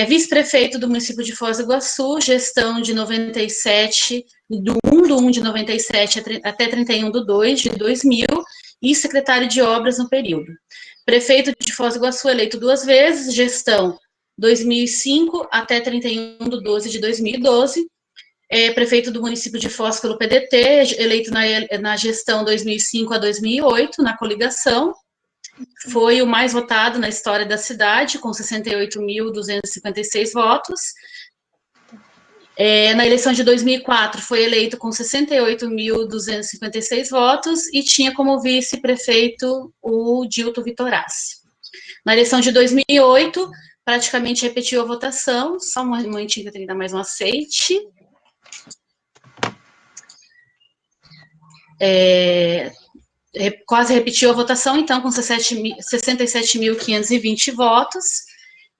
Vice-prefeito do município de Foz do Iguaçu, gestão de 97, do 1 de 97 até 31 de 2 de 2000, e secretário de obras no período. Prefeito de Foz do Iguaçu, eleito 2 vezes, gestão 2005 até 31 de 12 de 2012. Prefeito do município de Foz pelo PDT, eleito na gestão 2005 a 2008, na coligação. Foi o mais votado na história da cidade, com 68.256 votos. Na eleição de 2004, foi eleito com 68.256 votos e tinha como vice-prefeito o Dilto Vitorazzi. Na eleição de 2008, praticamente repetiu a votação, só um momentinho que eu tenho que dar mais um aceite. Quase repetiu a votação, então, com 67.520 votos,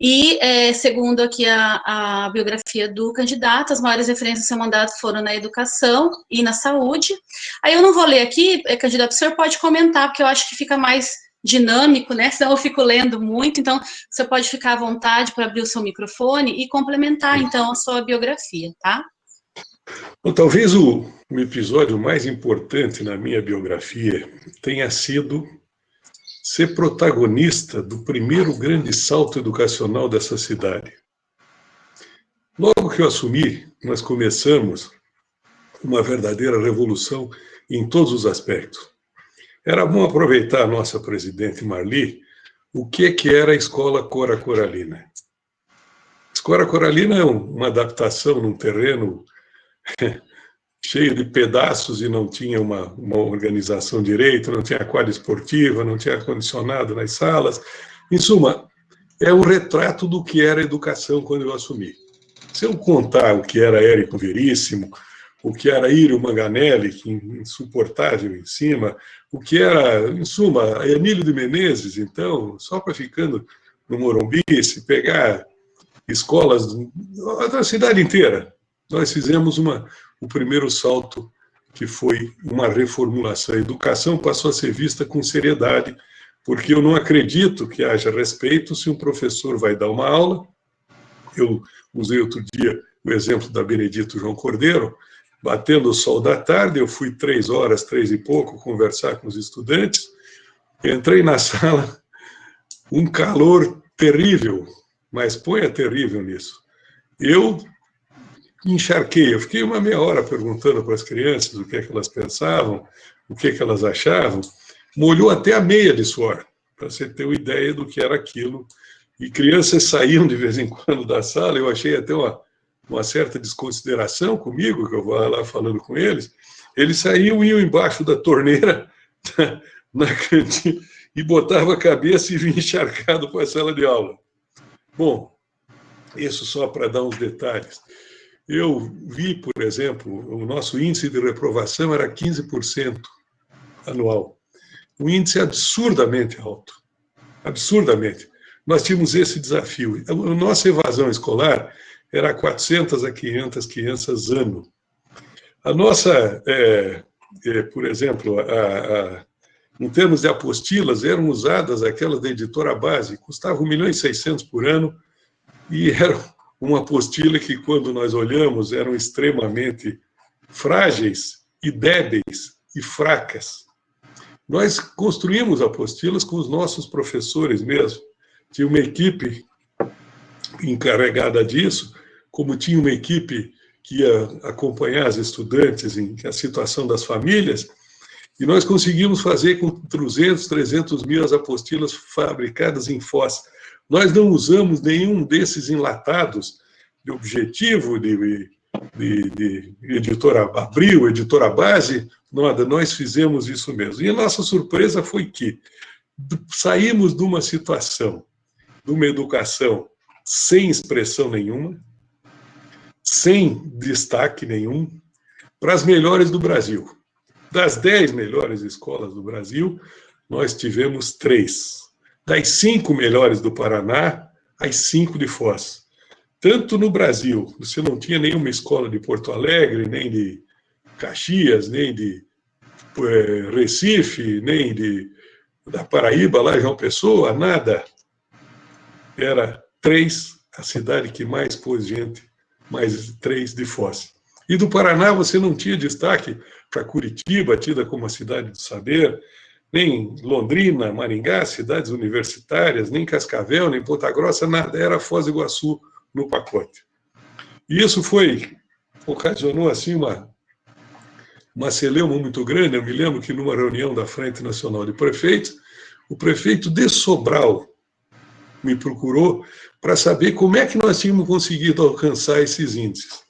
e, segundo aqui a biografia do candidato, as maiores referências do seu mandato foram na educação e na saúde. Aí eu não vou ler aqui, candidato, o senhor pode comentar, porque eu acho que fica mais dinâmico, né, senão eu fico lendo muito, então, você pode ficar à vontade para abrir o seu microfone e complementar, então, a sua biografia, tá? Bom, talvez o episódio mais importante na minha biografia tenha sido ser protagonista do primeiro grande salto educacional dessa cidade. Logo que eu assumi, nós começamos uma verdadeira revolução em todos os aspectos. Era bom aproveitar a nossa presidente Marli, o que era a Escola Cora Coralina. A Escola Coralina é uma adaptação num terreno cheio de pedaços e não tinha uma organização direito, não tinha quadra esportiva, não tinha ar-condicionado nas salas. Em suma, é um retrato do que era a educação quando eu assumi. Se eu contar o que era Érico Veríssimo, o que era Írio Manganelli, insuportável em cima, o que era, em suma, Emílio de Menezes, então, só para ficando no Morumbi, se pegar escolas da cidade inteira, nós fizemos o primeiro salto, que foi uma reformulação. A educação passou a ser vista com seriedade, porque eu não acredito que haja respeito se um professor vai dar uma aula. Eu usei outro dia o exemplo da Benedito João Cordeiro, batendo o sol da tarde, eu fui 3 horas, 3 e pouco, conversar com os estudantes, entrei na sala, um calor terrível, mas ponha terrível nisso. Eu encharquei, eu fiquei uma meia hora perguntando para as crianças o que é que elas pensavam, o que é que elas achavam, molhou até a meia de suor, para você ter uma ideia do que era aquilo. E crianças saíam de vez em quando da sala, eu achei até uma certa desconsideração comigo, que eu vou lá falando com eles, eles saíam e iam embaixo da torneira na cantina e botavam a cabeça e vinham encharcado para a sala de aula. Bom, isso só para dar uns detalhes. Eu vi, por exemplo, o nosso índice de reprovação era 15% anual. Um índice absurdamente alto. Absurdamente. Nós tínhamos esse desafio. A nossa evasão escolar era 400 a 500 crianças ano. A nossa, por exemplo, em termos de apostilas, eram usadas aquelas da editora base, custavam 1.600.000 por ano, e eram uma apostila que, quando nós olhamos, eram extremamente frágeis e débeis e fracas. Nós construímos apostilas com os nossos professores mesmo. Tinha uma equipe encarregada disso, como tinha uma equipe que ia acompanhar os estudantes em a situação das famílias, e nós conseguimos fazer com 200, 300 mil as apostilas fabricadas em Foz. Nós não usamos nenhum desses enlatados de Objetivo, de editora Abril, editora Base, nada, nós fizemos isso mesmo. E a nossa surpresa foi que saímos de uma situação, de uma educação sem expressão nenhuma, sem destaque nenhum, para as melhores do Brasil. Das 10 melhores escolas do Brasil, nós tivemos 3. Das 5 melhores do Paraná, as 5 de Foz. Tanto no Brasil, você não tinha nenhuma escola de Porto Alegre, nem de Caxias, nem de Recife, nem da Paraíba, lá João Pessoa, nada. Era 3 a cidade que mais pôs gente, mais 3 de Foz. E do Paraná você não tinha destaque para Curitiba, tida como a cidade do saber, nem Londrina, Maringá, cidades universitárias, nem Cascavel, nem Ponta Grossa, nada, era Foz do Iguaçu no pacote. E isso ocasionou assim uma celeuma muito grande. Eu me lembro que numa reunião da Frente Nacional de Prefeitos, o prefeito de Sobral me procurou para saber como é que nós tínhamos conseguido alcançar esses índices.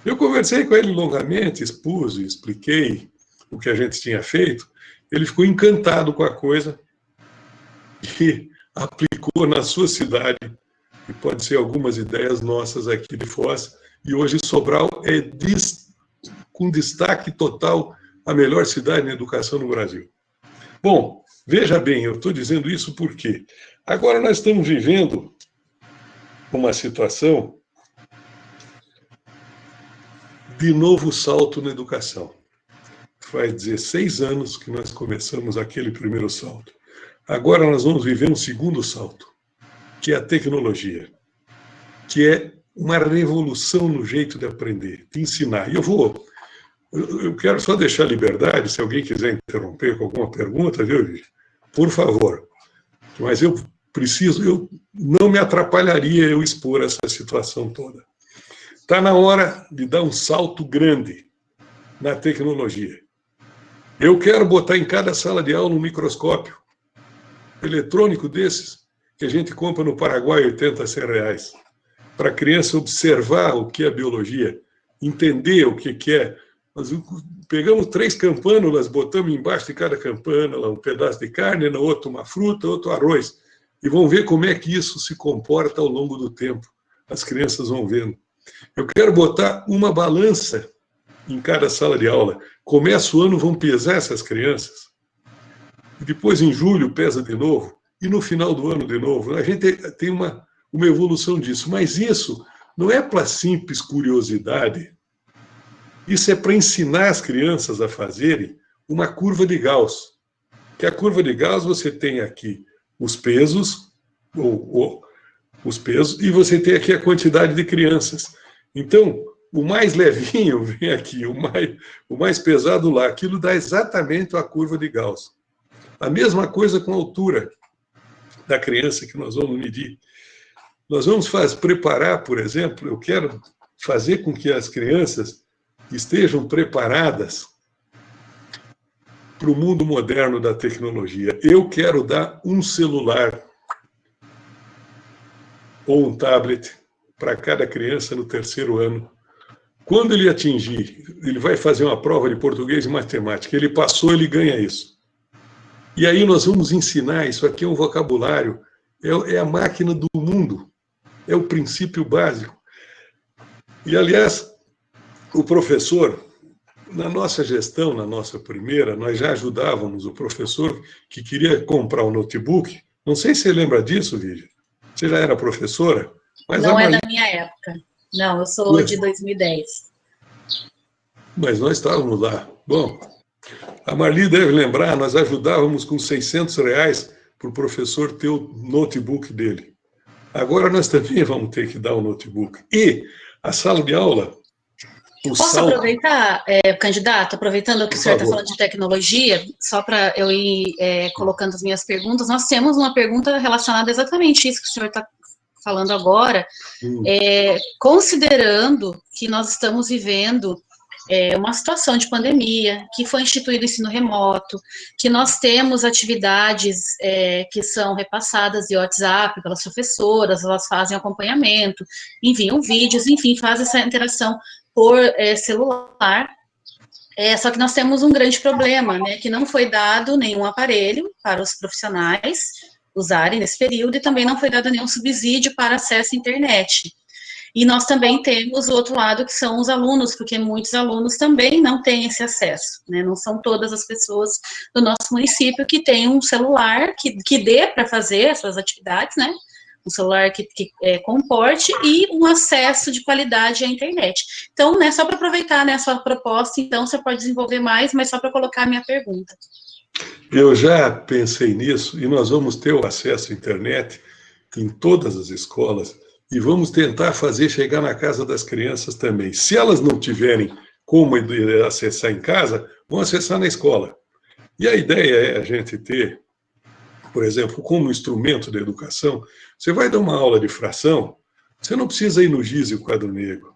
Eu conversei com ele longamente, expus, expliquei o que a gente tinha feito. Ele ficou encantado com a coisa e aplicou na sua cidade, e pode ser algumas ideias nossas aqui de Foz, e hoje Sobral é com destaque total a melhor cidade em educação no Brasil. Bom, veja bem, eu estou dizendo isso porque agora nós estamos vivendo uma situação de novo salto na educação. Faz 16 anos que nós começamos aquele primeiro salto. Agora nós vamos viver um segundo salto, que é a tecnologia, que é uma revolução no jeito de aprender, de ensinar. E eu quero só deixar liberdade, se alguém quiser interromper com alguma pergunta, viu, Vivi? Por favor. Mas eu não me atrapalharia eu expor essa situação toda. Está na hora de dar um salto grande na tecnologia. Eu quero botar em cada sala de aula um microscópio eletrônico desses que a gente compra no Paraguai, 80 a 100 reais, para a criança observar o que é biologia, entender o que é. Nós pegamos 3 campânulas, botamos embaixo de cada campânula um pedaço de carne, na outra uma fruta, outro arroz, e vão ver como é que isso se comporta ao longo do tempo. As crianças vão vendo. Eu quero botar uma balança em cada sala de aula. Começa o ano, vão pesar essas crianças. E depois, em julho, pesa de novo. E no final do ano, de novo. A gente tem uma evolução disso. Mas isso não é para simples curiosidade. Isso é para ensinar as crianças a fazerem uma curva de Gauss. Que a curva de Gauss, você tem aqui os pesos, e você tem aqui a quantidade de crianças. Então, o mais levinho vem aqui, o mais pesado lá. Aquilo dá exatamente a curva de Gauss. A mesma coisa com a altura da criança que nós vamos medir. Nós vamos preparar, por exemplo, eu quero fazer com que as crianças estejam preparadas para o mundo moderno da tecnologia. Eu quero dar um celular ou um tablet para cada criança no 3º ano. Quando ele atingir, ele vai fazer uma prova de português e matemática. Ele passou, ele ganha isso. E aí nós vamos ensinar, isso aqui é um vocabulário, é a máquina do mundo, é o princípio básico. E, aliás, o professor, na nossa gestão, na nossa primeira, nós já ajudávamos o professor que queria comprar um notebook. Não sei se você lembra disso, Vivi. Você já era professora? Mas não é da minha época. Não, eu sou de 2010. Mas nós estávamos lá. Bom, a Marli deve lembrar, nós ajudávamos com 600 reais para o professor ter o notebook dele. Agora nós também vamos ter que dar o notebook. E a sala de aula... Posso aproveitar, candidato, aproveitando que o senhor está falando de tecnologia, só para eu ir colocando as minhas perguntas, nós temos uma pergunta relacionada exatamente a isso que o senhor está falando agora, considerando que nós estamos vivendo uma situação de pandemia, que foi instituído o ensino remoto, que nós temos atividades que são repassadas de WhatsApp pelas professoras, elas fazem acompanhamento, enviam vídeos, enfim, fazem essa interação por celular, só que nós temos um grande problema, né, que não foi dado nenhum aparelho para os profissionais usarem nesse período e também não foi dado nenhum subsídio para acesso à internet. E nós também temos o outro lado, que são os alunos, porque muitos alunos também não têm esse acesso, né, não são todas as pessoas do nosso município que têm um celular que dê para fazer essas atividades, né, um celular que comporte e um acesso de qualidade à internet. Então, né, só para aproveitar, né, a sua proposta, então, você pode desenvolver mais, mas só para colocar a minha pergunta. Eu já pensei nisso, e nós vamos ter o acesso à internet em todas as escolas, e vamos tentar fazer chegar na casa das crianças também. Se elas não tiverem como acessar em casa, vão acessar na escola. E a ideia é a gente ter, por exemplo, como instrumento da educação, você vai dar uma aula de fração, você não precisa ir no giz e o quadro negro.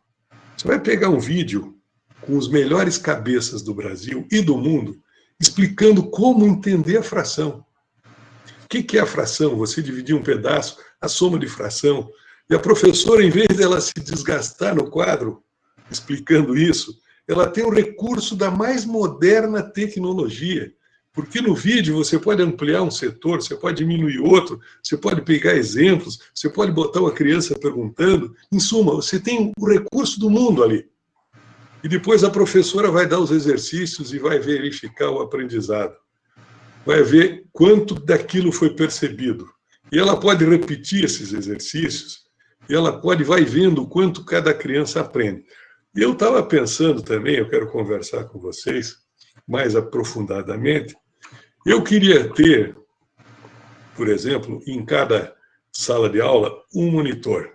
Você vai pegar um vídeo com os melhores cabeças do Brasil e do mundo, explicando como entender a fração. O que é a fração? Você dividir um pedaço, a soma de fração. E a professora, em vez dela se desgastar no quadro, explicando isso, ela tem o recurso da mais moderna tecnologia. Porque no vídeo você pode ampliar um setor, você pode diminuir outro, você pode pegar exemplos, você pode botar uma criança perguntando. Em suma, você tem o recurso do mundo ali. E depois a professora vai dar os exercícios e vai verificar o aprendizado. Vai ver quanto daquilo foi percebido. E ela pode repetir esses exercícios, e ela vai vendo o quanto cada criança aprende. E eu estava pensando também, eu quero conversar com vocês mais aprofundadamente, eu queria ter, por exemplo, em cada sala de aula, um monitor.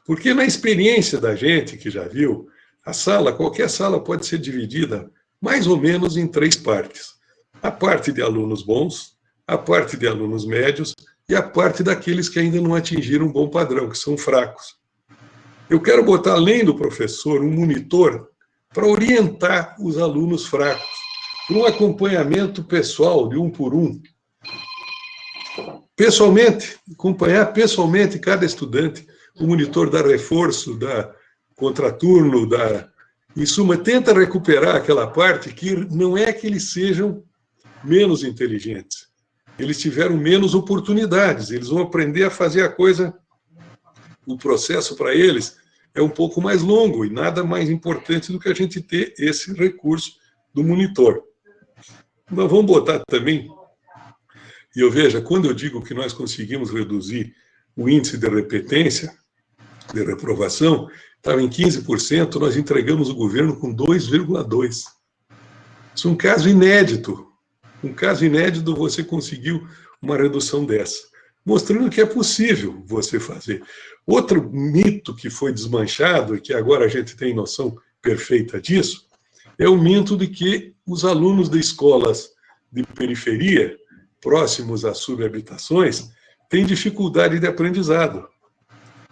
Porque na experiência da gente que já viu, a sala, qualquer sala pode ser dividida mais ou menos em 3 partes. A parte de alunos bons, a parte de alunos médios e a parte daqueles que ainda não atingiram um bom padrão, que são fracos. Eu quero botar, além do professor, um monitor para orientar os alunos fracos, para um acompanhamento pessoal, de 1 por 1. Pessoalmente, acompanhar pessoalmente cada estudante, o monitor dá reforço, dá contraturno, em suma, tenta recuperar aquela parte que não é que eles sejam menos inteligentes. Eles tiveram menos oportunidades, eles vão aprender a fazer a coisa, o processo para eles é um pouco mais longo e nada mais importante do que a gente ter esse recurso do monitor. Nós vamos botar também, e eu veja, quando eu digo que nós conseguimos reduzir o índice de repetência, de reprovação, estava em 15%, nós entregamos o governo com 2,2%. Isso é um caso inédito. Um caso inédito, você conseguiu uma redução dessa, mostrando que é possível você fazer. Outro mito que foi desmanchado, e que agora a gente tem noção perfeita disso, é o mito de que os alunos de escolas de periferia, próximos às subhabitações, têm dificuldade de aprendizado.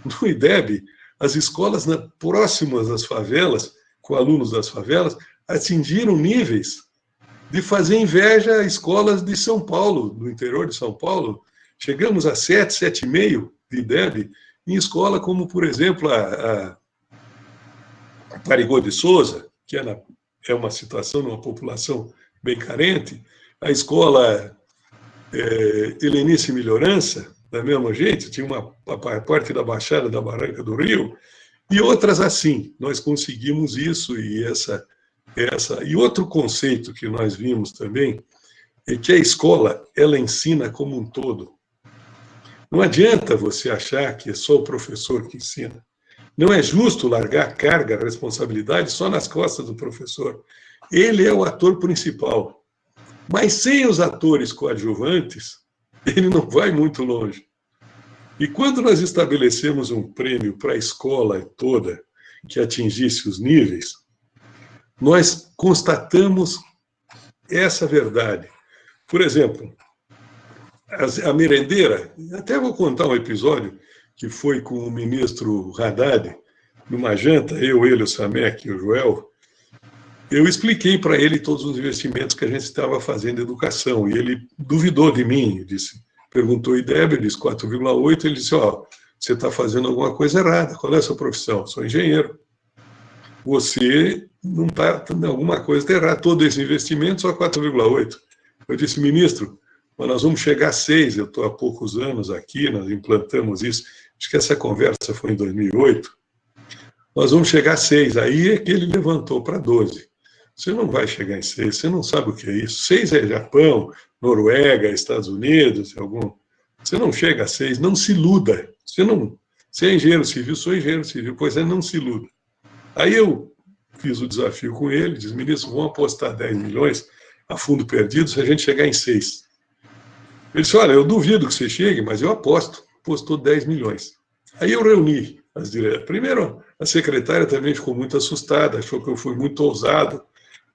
No IDEB, as escolas próximas às favelas, com alunos das favelas, atingiram níveis de fazer inveja a escolas de São Paulo, do interior de São Paulo. Chegamos a 7, 7,5 de IDEB, em escola como, por exemplo, a Parigô de Souza, que é uma situação numa população bem carente, a escola Helenice Melhorança, da mesma gente, tinha a parte da Baixada da Barranca do Rio, e outras assim. Nós conseguimos isso, e E outro conceito que nós vimos também é que a escola, ela ensina como um todo. Não adianta você achar que é só o professor que ensina. Não é justo largar a carga, a responsabilidade só nas costas do professor. Ele é o ator principal. Mas sem os atores coadjuvantes, ele não vai muito longe. E quando nós estabelecemos um prêmio para a escola toda que atingisse os níveis, nós constatamos essa verdade. Por exemplo, a merendeira, até vou contar um episódio que foi com o ministro Haddad, numa janta, ele, o Samek e o Joel. Eu expliquei para ele todos os investimentos que a gente estava fazendo em educação, e ele duvidou de mim, perguntou IDEB, eu disse 4,8, ele disse, você está fazendo alguma coisa errada, qual é a sua profissão? Sou engenheiro. Você não está, alguma coisa está errada, todo esse investimento só 4,8. Eu disse, ministro, mas nós vamos chegar a 6, eu estou há poucos anos aqui, nós implantamos isso, acho que essa conversa foi em 2008, nós vamos chegar a 6, aí é que ele levantou para 12. Você não vai chegar em 6, você não sabe o que é isso. 6 é Japão, Noruega, Estados Unidos, você não chega a 6, não se iluda. Você é engenheiro civil, sou engenheiro civil, pois não se iluda. Aí eu fiz o desafio com ele, disse, ministro, vamos apostar 10 milhões a fundo perdido se a gente chegar em 6. Ele disse, olha, eu duvido que você chegue, mas eu aposto. Apostou 10 milhões. Aí eu reuni as diretoras. Primeiro, a secretária também ficou muito assustada, achou que eu fui muito ousado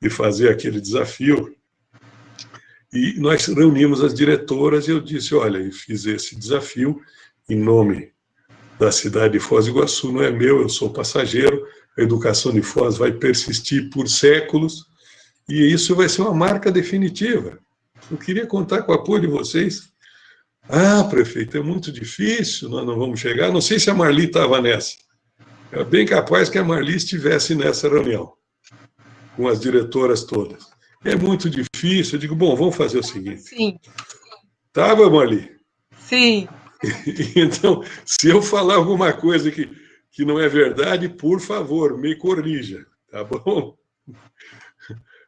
de fazer aquele desafio. E nós reunimos as diretoras e eu disse, olha, eu fiz esse desafio em nome da cidade de Foz do Iguaçu, não é meu, eu sou passageiro, a educação de Foz vai persistir por séculos e isso vai ser uma marca definitiva. Eu queria contar com o apoio de vocês. Ah, prefeito, é muito difícil, nós não vamos chegar. Não sei se a Marli estava nessa. É bem capaz que a Marli estivesse nessa reunião, com as diretoras todas. É muito difícil. Eu digo, bom, vamos fazer o seguinte. Sim. Tava, Marli? Sim. Então, se eu falar alguma coisa que não é verdade, por favor, me corrija, tá bom?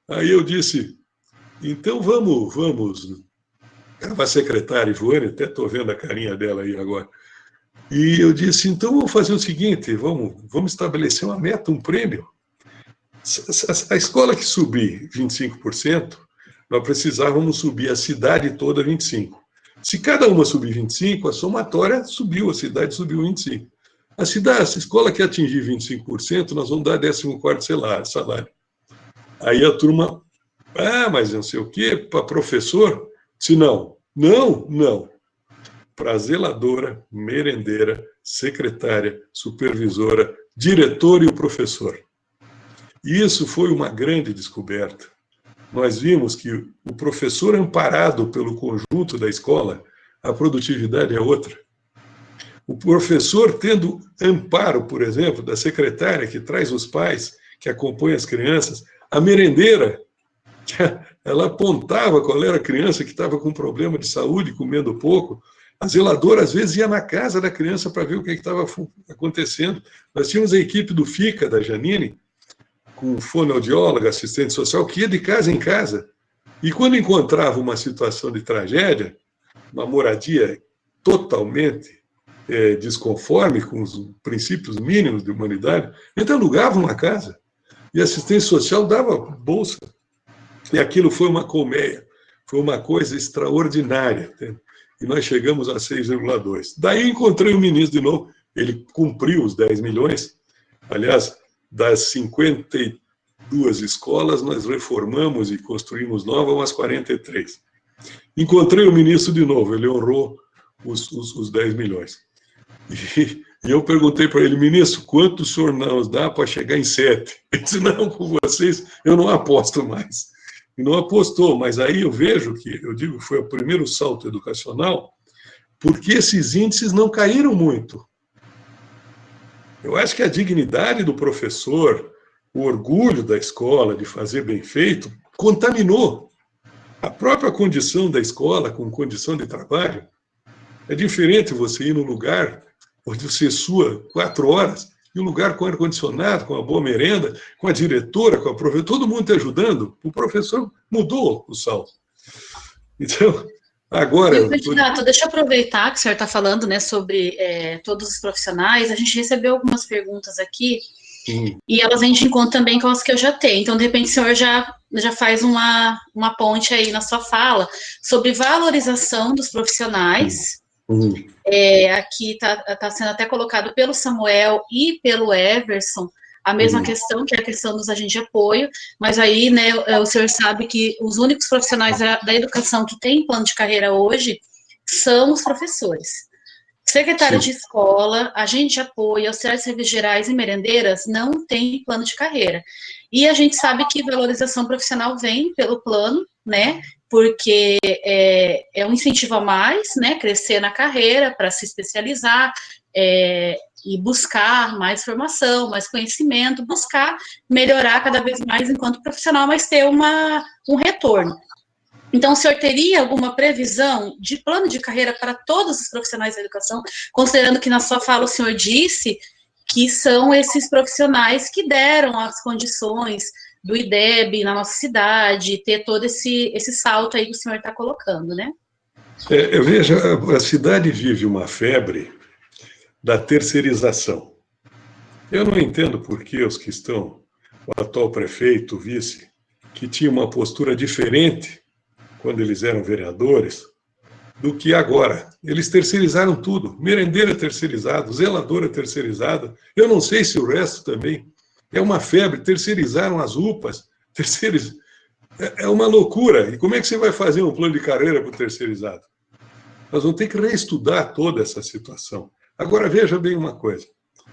Aí eu disse, então vamos. Estava a secretária Ivone, até estou vendo a carinha dela aí agora. E eu disse, então vamos fazer o seguinte, vamos estabelecer uma meta, um prêmio. A escola que subir 25%, nós precisávamos subir a cidade toda 25%. Se cada uma subir 25%, a somatória subiu, a cidade subiu 25%. A escola que atingir 25%, nós vamos dar 14º salário. Aí a turma, mas não sei o quê, para professor? Se não. Para zeladora, merendeira, secretária, supervisora, diretor e o professor. E isso foi uma grande descoberta. Nós vimos que o professor amparado pelo conjunto da escola, a produtividade é outra. O professor tendo amparo, por exemplo, da secretária que traz os pais, que acompanha as crianças, a merendeira, ela apontava qual era a criança que estava com problema de saúde, comendo pouco. A zeladora, às vezes, ia na casa da criança para ver o que estava acontecendo. Nós tínhamos a equipe do FICA, da Janine, com fonoaudióloga, assistente social, que ia de casa em casa. E quando encontrava uma situação de tragédia, uma moradia totalmente desconforme com os princípios mínimos de humanidade, eles alugavam uma casa. E a assistência social dava bolsa. E aquilo foi uma colmeia, foi uma coisa extraordinária. E nós chegamos a 6,2. Daí encontrei o ministro de novo, ele cumpriu os 10 milhões. Aliás, das 52 escolas, nós reformamos e construímos novas umas 43. Encontrei o ministro de novo, ele honrou os 10 milhões. E eu perguntei para ele, ministro, quanto o senhor nos dá para chegar em 7? Ele disse, não, com vocês eu não aposto mais. E não apostou, mas aí eu vejo que, eu digo que foi o primeiro salto educacional, porque esses índices não caíram muito. Eu acho que a dignidade do professor, o orgulho da escola de fazer bem feito, contaminou a própria condição da escola com condição de trabalho. É diferente você ir num lugar onde você sua 4 horas, e um lugar com ar-condicionado, com uma boa merenda, com a diretora, com a professora, todo mundo te ajudando. O professor mudou o salto. Então, agora... Candidato, deixa eu aproveitar que o senhor está falando, né, sobre todos os profissionais. A gente recebeu algumas perguntas aqui, e elas vêm de encontro também com as que eu já tenho. Então, de repente, o senhor já faz uma ponte aí na sua fala sobre valorização dos profissionais. Aqui está sendo até colocado pelo Samuel e pelo Everson a mesma questão, que é a questão dos agentes de apoio, mas aí, né, o senhor sabe que os únicos profissionais da educação que têm plano de carreira hoje são os professores. Secretário de escola, agente de apoio, auxiliares de serviços gerais e merendeiras não tem plano de carreira. E a gente sabe que valorização profissional vem pelo plano, né, porque é um incentivo a mais, né, crescer na carreira para se especializar e buscar mais formação, mais conhecimento, buscar melhorar cada vez mais enquanto profissional, mas ter um retorno. Então, o senhor teria alguma previsão de plano de carreira para todos os profissionais da educação, considerando que na sua fala o senhor disse que são esses profissionais que deram as condições do IDEB na nossa cidade, ter todo esse salto aí que o senhor está colocando, né? Eu vejo, a cidade vive uma febre da terceirização. Eu não entendo por que os que estão, o atual prefeito, o vice, que tinha uma postura diferente quando eles eram vereadores, do que agora. Eles terceirizaram tudo. Merendeira terceirizado, zeladora terceirizada. Eu não sei se o resto também. É uma febre. Terceirizaram as UPAs. É uma loucura. E como é que você vai fazer um plano de carreira para o terceirizado? Nós vamos ter que reestudar toda essa situação. Agora, veja bem uma coisa.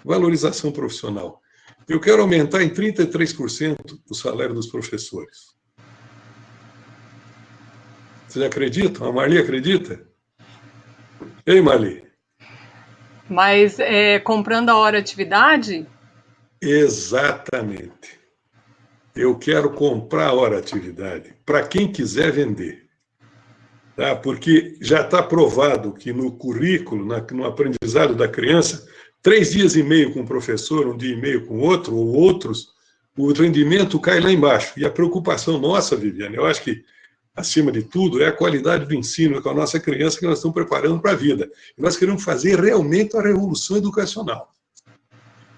Valorização profissional. Eu quero aumentar em 33% o salário dos professores. Vocês acreditam? A Marli acredita? Ei, Marli? Mas comprando a hora atividade? Exatamente. Eu quero comprar a hora atividade para quem quiser vender. Tá? Porque já está provado que no currículo, no aprendizado da criança, 3 dias e meio com o professor, 1 dia e meio com outro, ou outros, o rendimento cai lá embaixo. E a preocupação nossa, Viviane, eu acho que, acima de tudo, é a qualidade do ensino com a nossa criança que nós estamos preparando para a vida. E nós queremos fazer realmente a revolução educacional.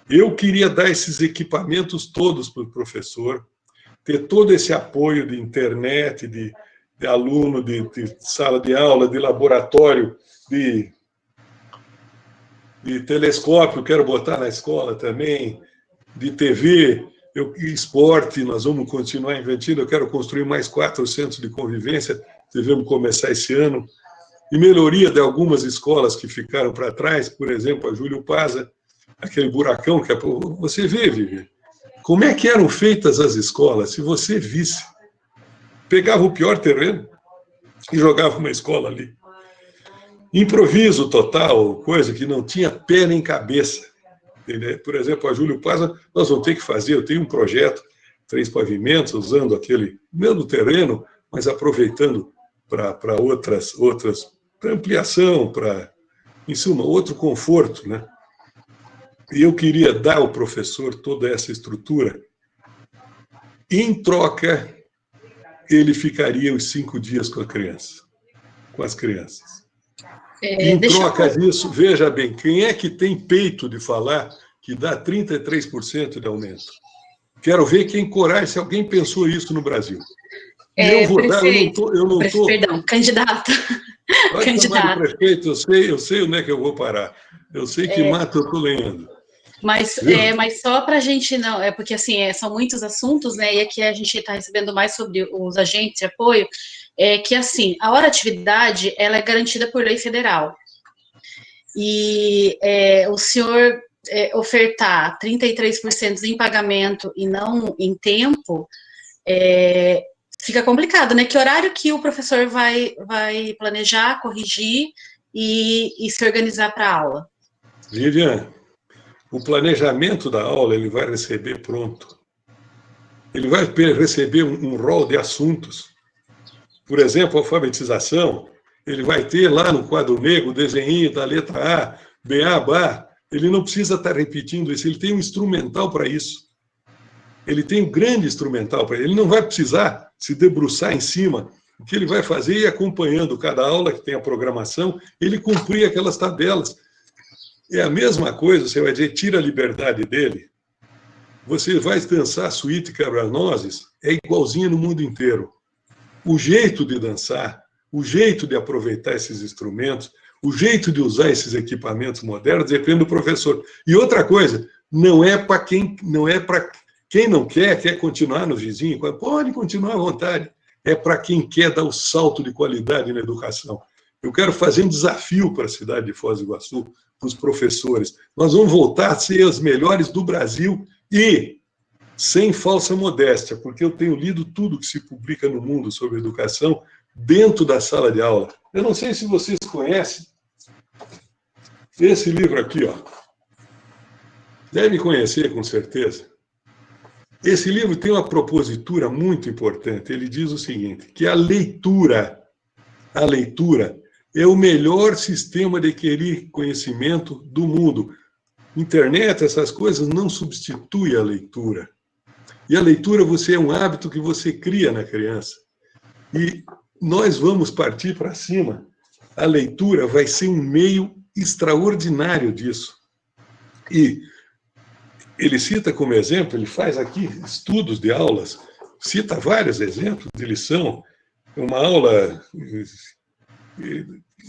Eu queria dar esses equipamentos todos para o professor, ter todo esse apoio de internet, de aluno, de sala de aula, de laboratório, de telescópio, quero botar na escola também, de TV, esporte, nós vamos continuar investindo, eu quero construir mais 4 centros de convivência, devemos começar esse ano, e melhoria de algumas escolas que ficaram para trás, por exemplo, a Júlio Paza, aquele buracão que você vê, Vivi, como é que eram feitas as escolas, se você visse, pegava o pior terreno e jogava uma escola ali. Improviso total, coisa que não tinha pé nem cabeça. Por exemplo, a Júlio Paza, nós vamos ter que fazer, eu tenho um projeto, 3 pavimentos, usando aquele mesmo terreno, mas aproveitando para outras, para ampliação, para, em suma, outro conforto, né? E eu queria dar ao professor toda essa estrutura. Em troca, ele ficaria os 5 dias com as crianças. Em troca disso, veja bem, quem é que tem peito de falar que dá 33% de aumento? Quero ver quem coragem, se alguém pensou isso no Brasil. Eu vou dar, eu não estou... Perdão, candidato. Pode chamar de prefeito, eu sei onde é que eu vou parar. Eu sei que mato eu estou lendo. Mas só para a gente não... porque, assim, são muitos assuntos, né? E aqui a gente está recebendo mais sobre os agentes de apoio, que, assim, a hora atividade, ela é garantida por lei federal. E o senhor ofertar 33% em pagamento e não em tempo, fica complicado, né? Que horário que o professor vai planejar, corrigir e se organizar para a aula? Viviane, o planejamento da aula ele vai receber pronto. Ele vai receber um rol de assuntos. Por exemplo, alfabetização, ele vai ter lá no quadro negro o desenho da letra A, BA, BA. Ele não precisa estar repetindo isso, ele tem um instrumental para isso. Ele tem um grande instrumental para ele. Ele não vai precisar se debruçar em cima. O que ele vai fazer é ir acompanhando cada aula que tem a programação, ele cumprir aquelas tabelas. É a mesma coisa, você vai dizer, tira a liberdade dele. Você vai dançar a suíte quebra-nozes, é igualzinho no mundo inteiro. O jeito de dançar, o jeito de aproveitar esses instrumentos, o jeito de usar esses equipamentos modernos depende do professor. E outra coisa, não é para quem não quer continuar no vizinho, pode continuar à vontade. É para quem quer dar o salto de qualidade na educação. Eu quero fazer um desafio para a cidade de Foz do Iguaçu, para os professores. Nós vamos voltar a ser os melhores do Brasil e sem falsa modéstia, porque eu tenho lido tudo que se publica no mundo sobre educação dentro da sala de aula. Eu não sei se vocês conhecem esse livro aqui, ó. Deve conhecer, com certeza. Esse livro tem uma propositura muito importante. Ele diz o seguinte, que a leitura é o melhor sistema de adquirir conhecimento do mundo. Internet, essas coisas, não substitui a leitura. E a leitura é um hábito que você cria na criança. E nós vamos partir para cima. A leitura vai ser um meio extraordinário disso. E ele cita como exemplo, ele faz aqui estudos de aulas, cita vários exemplos de lição. Uma aula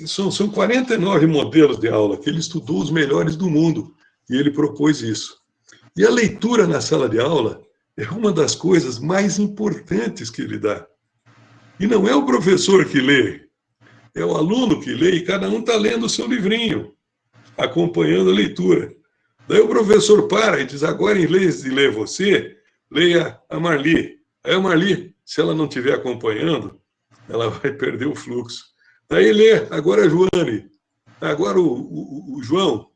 São 49 modelos de aula que ele estudou os melhores do mundo e ele propôs isso. E a leitura na sala de aula é uma das coisas mais importantes que ele dá. E não é o professor que lê, é o aluno que lê e cada um está lendo o seu livrinho, acompanhando a leitura. Daí o professor para e diz, agora em vez de ler você, leia a Marli. Aí a Marli, se ela não estiver acompanhando, ela vai perder o fluxo. Daí lê, agora a Joane, agora o João.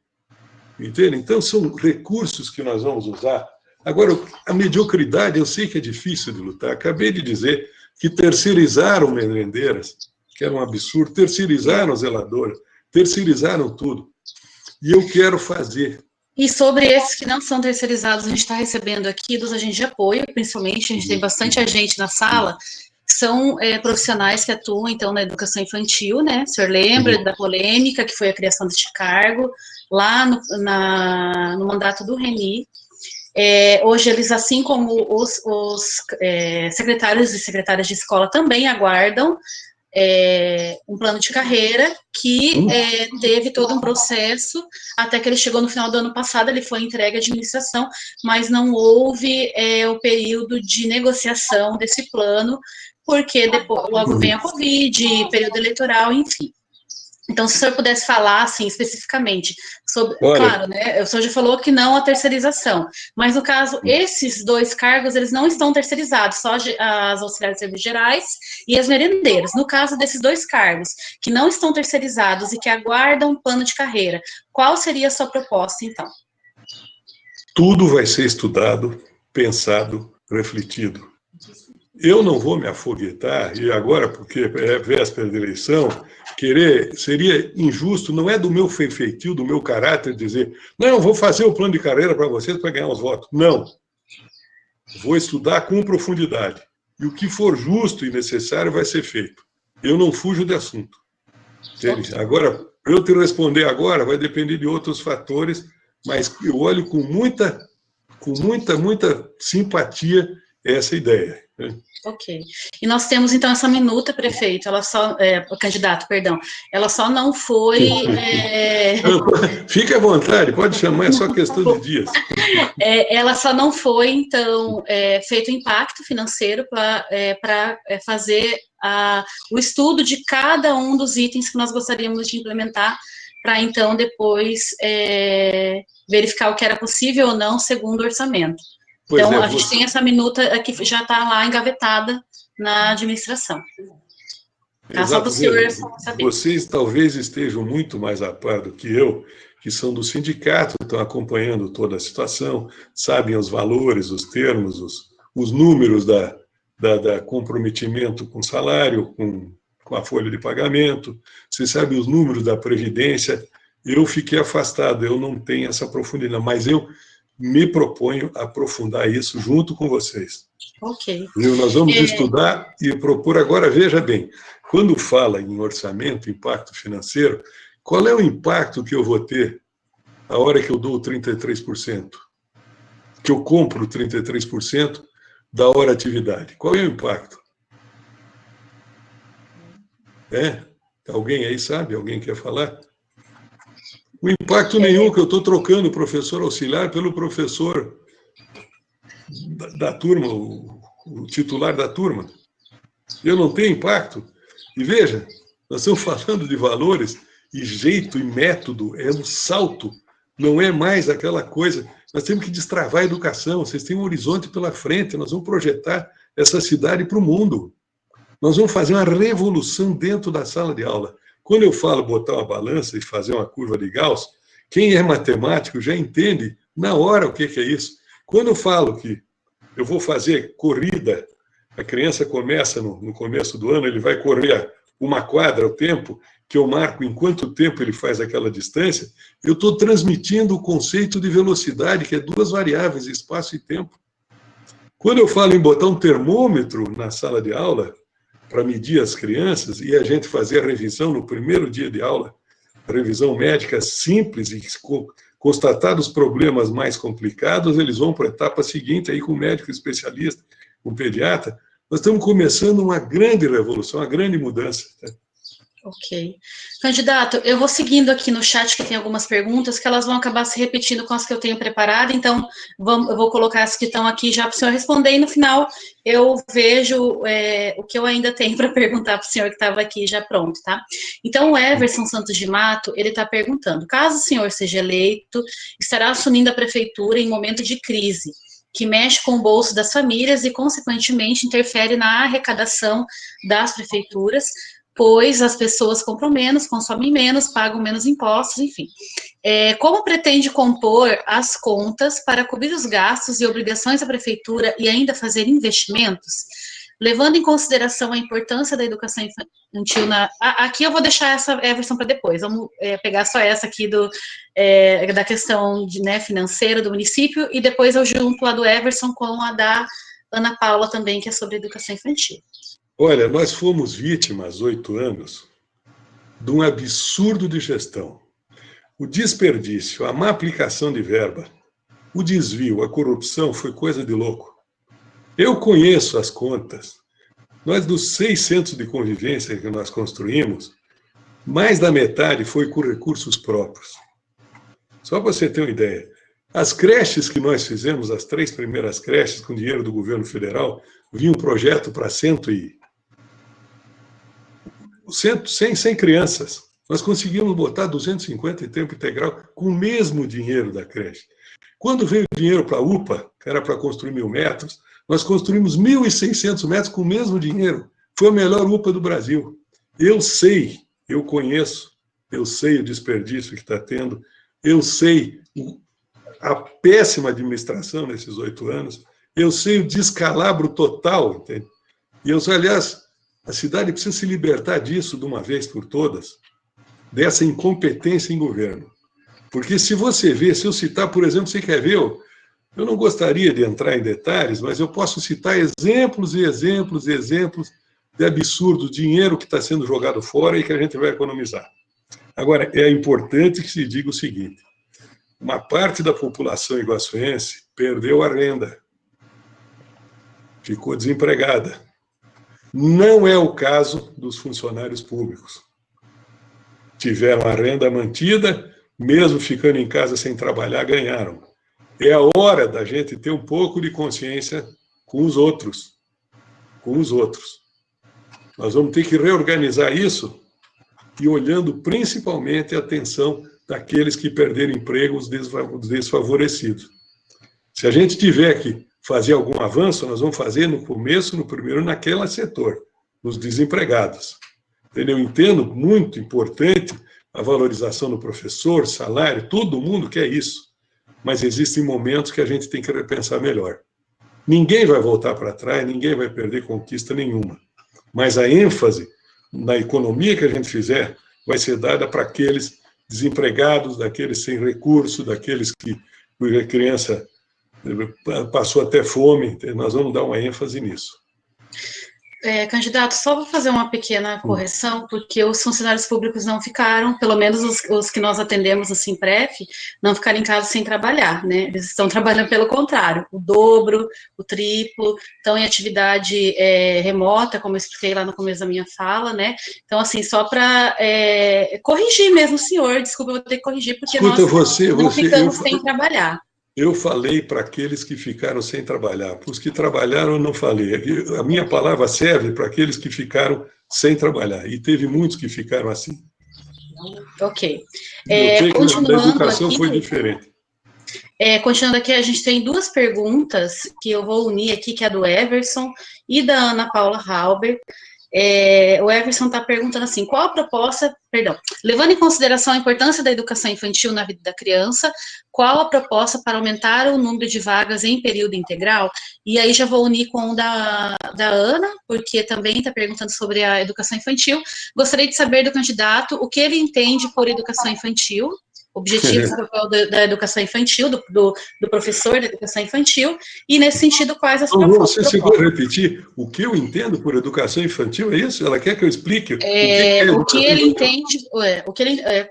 Entende? Então, são recursos que nós vamos usar. Agora, a mediocridade, eu sei que é difícil de lutar. Acabei de dizer que terceirizaram merendeiras, que era um absurdo, terceirizaram zeladoras, terceirizaram tudo. E eu quero fazer. E sobre esses que não são terceirizados, a gente está recebendo aqui dos agentes de apoio, principalmente, a gente tem bastante agente na sala, são profissionais que atuam, então, na educação infantil, né? O senhor lembra da polêmica que foi a criação deste cargo, lá no mandato do Reni. Hoje, eles, assim como os secretários e secretárias de escola, também aguardam um plano de carreira que teve todo um processo, até que ele chegou no final do ano passado, ele foi entregue à administração, mas não houve o período de negociação desse plano, porque depois, logo vem a Covid, período eleitoral, enfim. Então, se o senhor pudesse falar, assim, especificamente, sobre... Claro, né, o senhor já falou que não a terceirização, mas, no caso, esses dois cargos, eles não estão terceirizados, só as auxiliares de serviços gerais e as merendeiras. No caso desses dois cargos, que não estão terceirizados e que aguardam plano de carreira, qual seria a sua proposta, então? Tudo vai ser estudado, pensado, refletido. Eu não vou me afoguetar, e agora, porque é véspera de eleição, seria injusto, não é do meu feitio, do meu caráter, dizer, não, vou fazer o plano de carreira para vocês para ganhar os votos. Não. Vou estudar com profundidade. E o que for justo e necessário vai ser feito. Eu não fujo de assunto. Entende? Agora, eu te responder agora vai depender de outros fatores, mas eu olho com muita simpatia essa ideia. Ok. E nós temos, então, essa minuta, prefeito, candidato, perdão, ela só não foi... Fique à vontade, pode chamar, é só questão de dias. Ela só não foi, então, feito impacto financeiro para fazer o estudo de cada um dos itens que nós gostaríamos de implementar, para, então, depois verificar o que era possível ou não, segundo o orçamento. Então, a gente tem essa minuta aqui, já está lá engavetada na administração. Tá? Só para o senhor saber. Vocês talvez estejam muito mais a par do que eu, que são do sindicato, estão acompanhando toda a situação, sabem os valores, os termos, os números da comprometimento com salário, com a folha de pagamento, vocês sabem os números da Previdência. Eu fiquei afastado, eu não tenho essa profundidade, mas eu me proponho a aprofundar isso junto com vocês. Ok. Nós vamos estudar e propor agora, veja bem, quando fala em orçamento, impacto financeiro, qual é o impacto que eu vou ter a hora que eu dou 33%? Que eu compro 33% da hora atividade. Qual é o impacto? Alguém aí sabe? Alguém quer falar? O impacto nenhum, que eu estou trocando o professor auxiliar pelo professor da turma, o titular da turma. Eu não tenho impacto. E veja, nós estamos falando de valores, e jeito e método é um salto, não é mais aquela coisa. Nós temos que destravar a educação, vocês têm um horizonte pela frente, nós vamos projetar essa cidade para o mundo. Nós vamos fazer uma revolução dentro da sala de aula. Quando eu falo botar uma balança e fazer uma curva de Gauss, quem é matemático já entende na hora o que é isso. Quando eu falo que eu vou fazer corrida, a criança começa no começo do ano, ele vai correr uma quadra ao tempo, que eu marco em quanto tempo ele faz aquela distância, eu estou transmitindo o conceito de velocidade, que é duas variáveis, espaço e tempo. Quando eu falo em botar um termômetro na sala de aula, para medir as crianças, e a gente fazer a revisão no primeiro dia de aula, revisão médica simples, e constatados os problemas mais complicados, eles vão para a etapa seguinte, aí com o médico especialista, com o pediatra. Nós estamos começando uma grande revolução, uma grande mudança. Ok. Candidato, eu vou seguindo aqui no chat, que tem algumas perguntas, que elas vão acabar se repetindo com as que eu tenho preparado, então eu vou colocar as que estão aqui já para o senhor responder, e no final eu vejo o que eu ainda tenho para perguntar para o senhor que estava aqui já pronto, tá? Então, o Everson Santos de Mato, ele está perguntando, caso o senhor seja eleito, estará assumindo a prefeitura em momento de crise, que mexe com o bolso das famílias e, consequentemente, interfere na arrecadação das prefeituras, pois as pessoas compram menos, consomem menos, pagam menos impostos, enfim. Como pretende compor as contas para cobrir os gastos e obrigações da prefeitura e ainda fazer investimentos? Levando em consideração a importância da educação infantil aqui eu vou deixar essa versão para depois, vamos pegar só essa aqui da questão financeira do município, e depois eu junto a do Everson com a da Ana Paula também, que é sobre educação infantil. Olha, nós fomos vítimas, 8 anos, de um absurdo de gestão. O desperdício, a má aplicação de verba, o desvio, a corrupção foi coisa de louco. Eu conheço as contas. Nós, dos 6 centros de convivência que nós construímos, mais da metade foi com recursos próprios. Só para você ter uma ideia. As creches que nós fizemos, as 3 primeiras creches com dinheiro do governo federal, vinha um projeto para 100 crianças. Nós conseguimos botar 250 em tempo integral com o mesmo dinheiro da creche. Quando veio o dinheiro para a UPA, que era para construir 1.000 metros, nós construímos 1.600 metros com o mesmo dinheiro. Foi a melhor UPA do Brasil. Eu sei, eu conheço, eu sei o desperdício que está tendo, eu sei a péssima administração nesses 8 anos, eu sei o descalabro total, entende? E eu sei, aliás, a cidade precisa se libertar disso de uma vez por todas, dessa incompetência em governo. Porque se você vê, se eu citar, por exemplo, você quer ver, eu não gostaria de entrar em detalhes, mas eu posso citar exemplos e exemplos e exemplos de absurdo, dinheiro que está sendo jogado fora e que a gente vai economizar. Agora, é importante que se diga o seguinte, uma parte da população iguaçuense perdeu a renda, ficou desempregada. Não é o caso dos funcionários públicos. Tiveram a renda mantida, mesmo ficando em casa sem trabalhar, ganharam. É a hora da gente ter um pouco de consciência com os outros. Com os outros. Nós vamos ter que reorganizar isso e olhando principalmente a atenção daqueles que perderam emprego, os desfavorecidos. Se a gente tiver que fazer algum avanço, nós vamos fazer no começo, no primeiro, naquele setor, nos desempregados. Eu entendo muito importante a valorização do professor, salário, todo mundo quer isso. Mas existem momentos que a gente tem que repensar melhor. Ninguém vai voltar para trás, ninguém vai perder conquista nenhuma. Mas a ênfase na economia que a gente fizer vai ser dada para aqueles desempregados, daqueles sem recurso, daqueles cuja criança passou até fome. Nós vamos dar uma ênfase nisso. Candidato, só vou fazer uma pequena correção, porque os funcionários públicos não ficaram, pelo menos os que nós atendemos no Simpref, não ficaram em casa sem trabalhar, né? Eles estão trabalhando pelo contrário, o dobro, o triplo, estão em atividade remota, como eu expliquei lá no começo da minha fala, né? Então, assim, só para corrigir mesmo o senhor, desculpa, eu vou ter que corrigir, porque Escuta, nós não ficamos sem trabalhar. Eu falei para aqueles que ficaram sem trabalhar. Para os que trabalharam, eu não falei. A minha palavra serve para aqueles que ficaram sem trabalhar. E teve muitos que ficaram assim. Ok. Eu sei que continuando a educação aqui, foi diferente. Continuando aqui, a gente tem 2 perguntas que eu vou unir aqui, que é a do Everson e da Ana Paula Halber. O Everson está perguntando assim, qual a proposta, levando em consideração a importância da educação infantil na vida da criança, qual a proposta para aumentar o número de vagas em período integral? E aí já vou unir com o da Ana, porque também está perguntando sobre a educação infantil. Gostaria de saber do candidato o que ele entende por educação infantil, objetivos do papel da educação infantil, do professor da educação infantil, e nesse sentido, quais as propostas. Você chegou a repetir o que eu entendo por educação infantil, é isso? Ela quer que eu explique o que ele entende,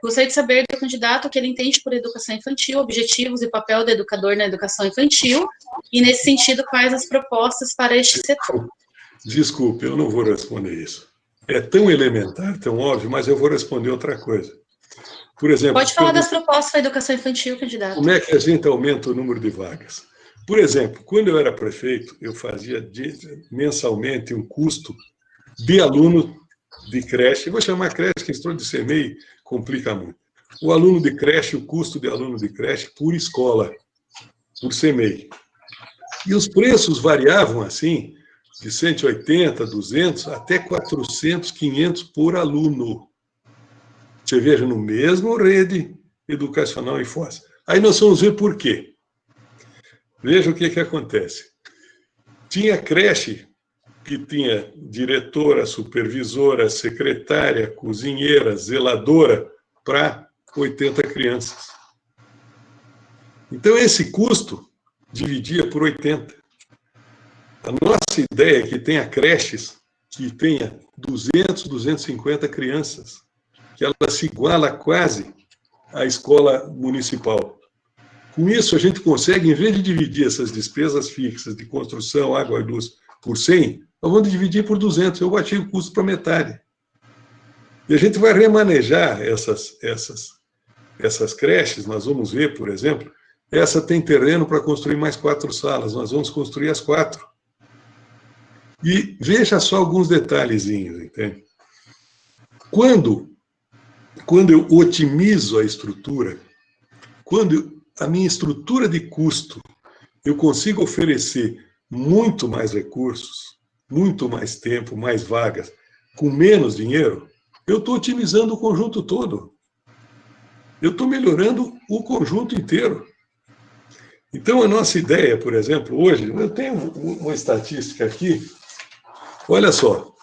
gostaria de saber do candidato o que ele entende por educação infantil, objetivos e papel do educador na educação infantil, e nesse sentido, quais as propostas para este setor. Desculpe, eu não vou responder isso. é tão elementar, tão óbvio, mas eu vou responder outra coisa. Por exemplo, Pode falar das propostas para a educação infantil, candidato. como é que a gente aumenta o número de vagas? Por exemplo, quando eu era prefeito, eu fazia mensalmente um custo de aluno de creche, vou chamar creche, que história de CMEI complica muito. O aluno de creche, o custo de aluno de creche por escola, por CMEI. E os preços variavam assim, de 180, 200, até 400, 500 por aluno. Você veja, no mesmo rede educacional em Foz. Aí nós vamos ver por quê. Veja o que acontece. Tinha creche que tinha diretora, supervisora, secretária, cozinheira, zeladora para 80 crianças. Então, esse custo dividia por 80. A nossa ideia é que tenha creches que tenha 200, 250 crianças, que ela se iguala quase à escola municipal. Com isso, a gente consegue, em vez de dividir essas despesas fixas de construção, água e luz por 100, nós vamos dividir por 200. Eu bati o custo para metade. E a gente vai remanejar essas creches. Nós vamos ver, por exemplo, essa tem terreno para construir mais 4 salas. Nós vamos construir as 4. E veja só alguns detalhezinhos, entende? Quando eu otimizo a estrutura, quando a minha estrutura de custo, eu consigo oferecer muito mais recursos, muito mais tempo, mais vagas, com menos dinheiro, eu estou otimizando o conjunto todo. Eu estou melhorando o conjunto inteiro. Então, a nossa ideia, por exemplo, hoje, eu tenho uma estatística aqui, olha só,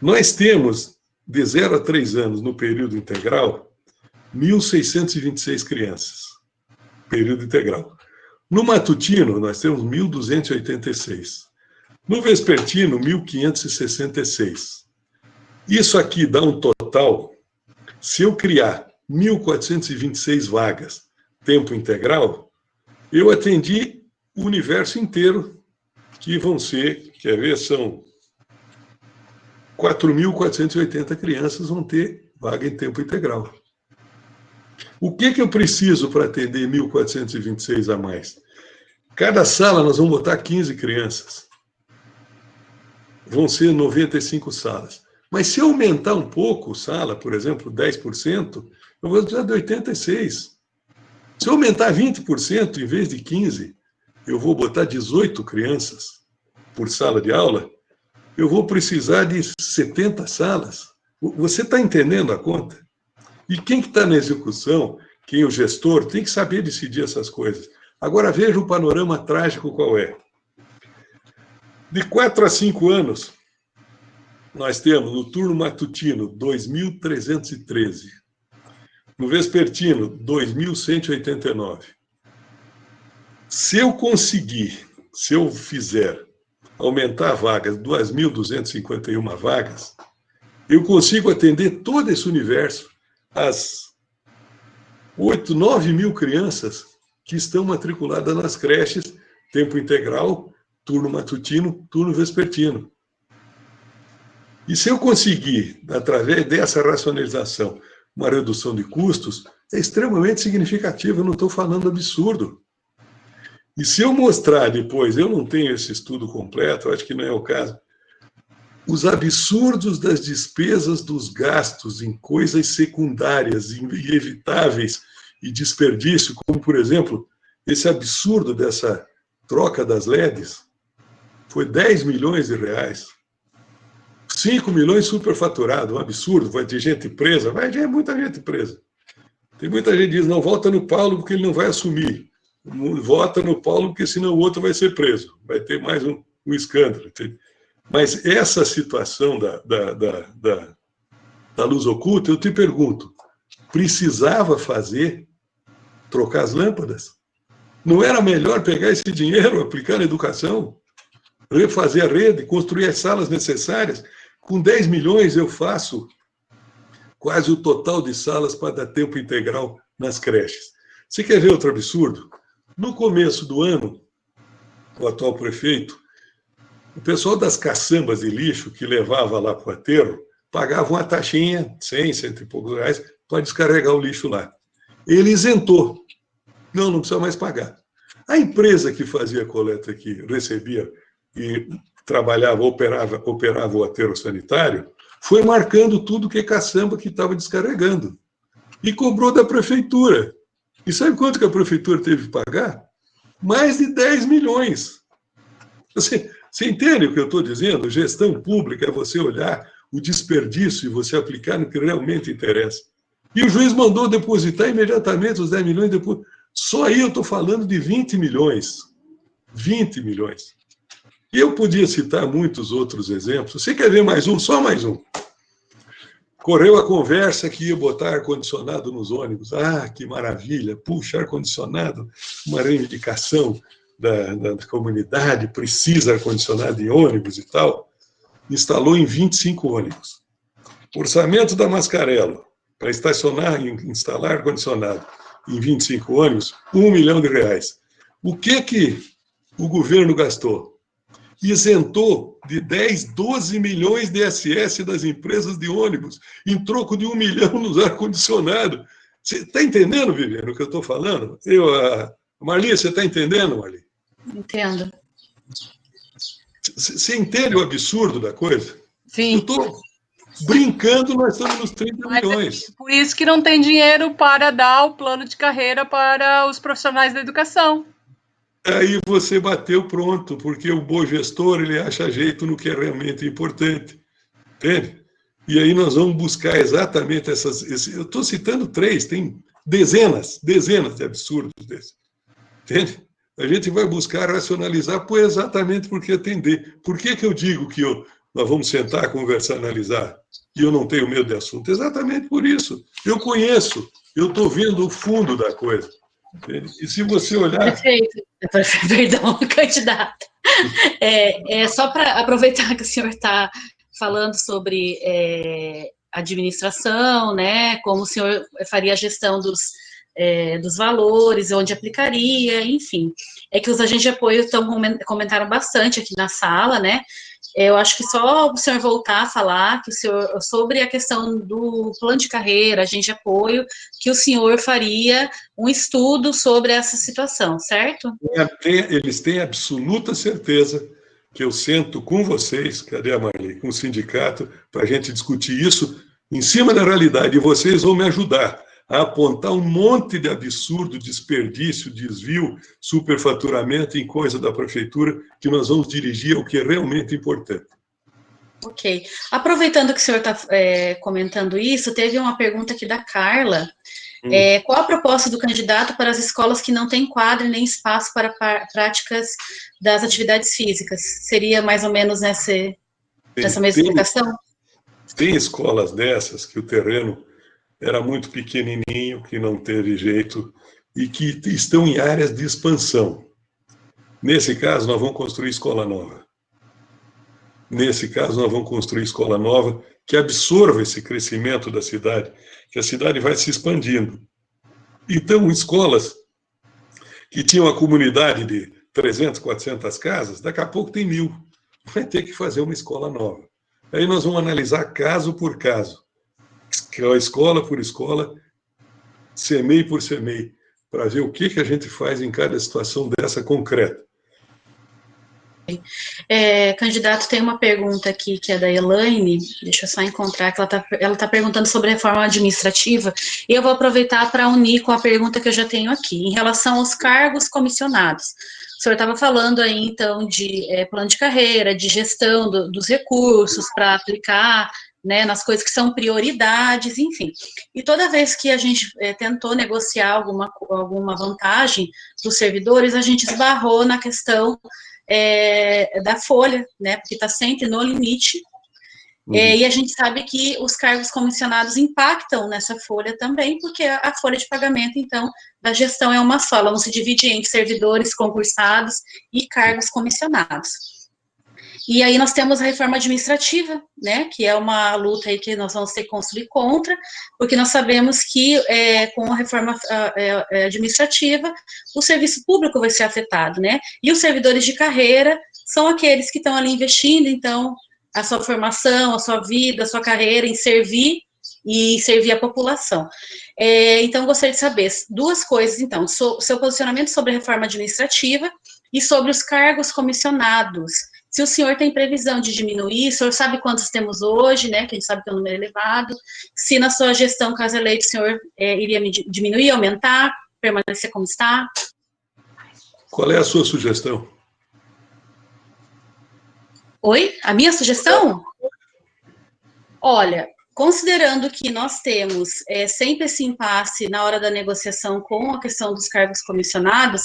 nós temos, de 0 a 3 anos, no período integral, 1.626 crianças, período integral. No matutino, nós temos 1.286. No vespertino, 1.566. Isso aqui dá um total, se eu criar 1.426 vagas, tempo integral, eu atendi o universo inteiro, que vão ser, quer ver, são 4.480 crianças vão ter vaga em tempo integral. O que eu preciso para atender 1.426 a mais? Cada sala nós vamos botar 15 crianças. Vão ser 95 salas. Mas se eu aumentar um pouco sala, por exemplo, 10%, eu vou precisar de 86. Se eu aumentar 20%, em vez de 15, eu vou botar 18 crianças por sala de aula, eu vou precisar de 70 salas. Você está entendendo a conta? E quem que está na execução, quem é o gestor, tem que saber decidir essas coisas. Agora veja o panorama trágico qual é. De 4 a 5 anos, nós temos no turno matutino 2.313. No vespertino, 2.189. Se eu fizer aumentar vagas, 2.251 vagas, eu consigo atender todo esse universo, as 8, 9 mil crianças que estão matriculadas nas creches, tempo integral, turno matutino, turno vespertino. E se eu conseguir, através dessa racionalização, uma redução de custos, é extremamente significativo, eu não estou falando absurdo. E se eu mostrar depois, eu não tenho esse estudo completo, acho que não é o caso, os absurdos das despesas dos gastos em coisas secundárias, inevitáveis e desperdício, como, por exemplo, esse absurdo dessa troca das LEDs, foi 10 milhões de reais. 5 milhões superfaturado, um absurdo, vai ter gente presa, vai ter muita gente presa. Tem muita gente que diz, não, vota no Paulo porque ele não vai assumir. Vota no Paulo porque senão o outro vai ser preso. Vai ter mais um escândalo. Mas essa situação da luz oculta, eu te pergunto, precisava trocar as lâmpadas? Não era melhor pegar esse dinheiro, aplicar na educação, refazer a rede, construir as salas necessárias? Com 10 milhões eu faço quase o total de salas para dar tempo integral nas creches. Você quer ver outro absurdo? No começo do ano, o atual prefeito, o pessoal das caçambas de lixo que levava lá para o aterro, pagava uma taxinha, 100, cento e poucos reais, para descarregar o lixo lá. Ele isentou. Não precisa mais pagar. A empresa que fazia a coleta aqui, recebia e trabalhava, operava o aterro sanitário, foi marcando tudo que caçamba que estava descarregando. E cobrou da prefeitura. E sabe quanto que a prefeitura teve que pagar? Mais de 10 milhões. Você entende o que eu estou dizendo? Gestão pública é você olhar o desperdício e você aplicar no que realmente interessa. E o juiz mandou depositar imediatamente os 10 milhões depois. Só aí eu estou falando de 20 milhões. 20 milhões. E eu podia citar muitos outros exemplos. Você quer ver mais um? Só mais um. Correu a conversa que ia botar ar-condicionado nos ônibus. Ah, que maravilha! Puxa, ar-condicionado, uma reivindicação da comunidade, precisa ar-condicionado em ônibus e tal. Instalou em 25 ônibus. Orçamento da Mascarello, para estacionar e instalar ar-condicionado em 25 ônibus, R$1 milhão. O que o governo gastou? Isentou de 10, 12 milhões de SS das empresas de ônibus, em troco de 1 milhão nos ar-condicionado. Você está entendendo, Viviane, o que eu estou falando? Marli, você está entendendo, Marli? Entendo. Você entende o absurdo da coisa? Sim. Eu estou brincando, nós estamos nos 30 milhões. É por isso que não tem dinheiro para dar o plano de carreira para os profissionais da educação. Aí você bateu pronto, porque o bom gestor, ele acha jeito no que é realmente importante. Entende? E aí nós vamos buscar exatamente eu estou citando 3, tem dezenas de absurdos desses. Entende? A gente vai buscar racionalizar exatamente porque atender. Por que eu digo que nós vamos sentar, conversar, analisar, e eu não tenho medo de assunto? Exatamente por isso. Eu conheço, eu estou vendo o fundo da coisa. Entende? E se você olhar... Perfeito. Perdão, candidato. Só para aproveitar que o senhor está falando sobre administração, né, como o senhor faria a gestão dos valores, onde aplicaria, enfim. É que os agentes de apoio comentaram bastante aqui na sala, né? Eu acho que só o senhor voltar a falar sobre a questão do plano de carreira, agente de apoio, que o senhor faria um estudo sobre essa situação, certo? Eles têm absoluta certeza que eu sento com vocês, cadê a Marli, com o sindicato, para a gente discutir isso em cima da realidade, e vocês vão me ajudar a apontar um monte de absurdo, desperdício, desvio, superfaturamento em coisa da prefeitura, que nós vamos dirigir ao que é realmente importante. Ok. Aproveitando que o senhor está comentando isso, teve uma pergunta aqui da Carla. Qual a proposta do candidato para as escolas que não têm quadra nem espaço para práticas das atividades físicas? Seria mais ou menos nessa mesma explicação? Tem escolas dessas que o terreno era muito pequenininho, que não teve jeito, e que estão em áreas de expansão. Nesse caso, nós vamos construir escola nova. Que absorva esse crescimento da cidade, que a cidade vai se expandindo. Então, escolas que tinham uma comunidade de 300, 400 casas, daqui a pouco tem 1.000. Vai ter que fazer uma escola nova. Aí nós vamos analisar caso por caso, escola por escola, CEMEI por CEMEI, para ver o que a gente faz em cada situação dessa concreta. Candidato, tem uma pergunta aqui que é da Elaine, deixa eu só encontrar, que ela tá perguntando sobre a reforma administrativa, e eu vou aproveitar para unir com a pergunta que eu já tenho aqui, em relação aos cargos comissionados. O senhor estava falando aí, então, de plano de carreira, de gestão dos recursos para aplicar, né, nas coisas que são prioridades, enfim. E toda vez que a gente tentou negociar alguma vantagem dos servidores, a gente esbarrou na questão da folha, né, porque está sempre no limite, e a gente sabe que os cargos comissionados impactam nessa folha também, porque a folha de pagamento, então, da gestão é uma só, ela não se divide entre servidores concursados e cargos comissionados. E aí nós temos a reforma administrativa, né, que é uma luta aí que nós vamos ter que construir contra, porque nós sabemos que com a reforma administrativa, o serviço público vai ser afetado, né, e os servidores de carreira são aqueles que estão ali investindo, então, a sua formação, a sua vida, a sua carreira em servir e servir a população. Então, gostaria de saber duas coisas, então, seu posicionamento sobre a reforma administrativa e sobre os cargos comissionados. Se o senhor tem previsão de diminuir, o senhor sabe quantos temos hoje, né, que a gente sabe que é um número elevado, se na sua gestão, caso eleito, o senhor iria diminuir, aumentar, permanecer como está? Qual é a sua sugestão? Oi? A minha sugestão? Olha, considerando que nós temos sempre esse impasse na hora da negociação com a questão dos cargos comissionados,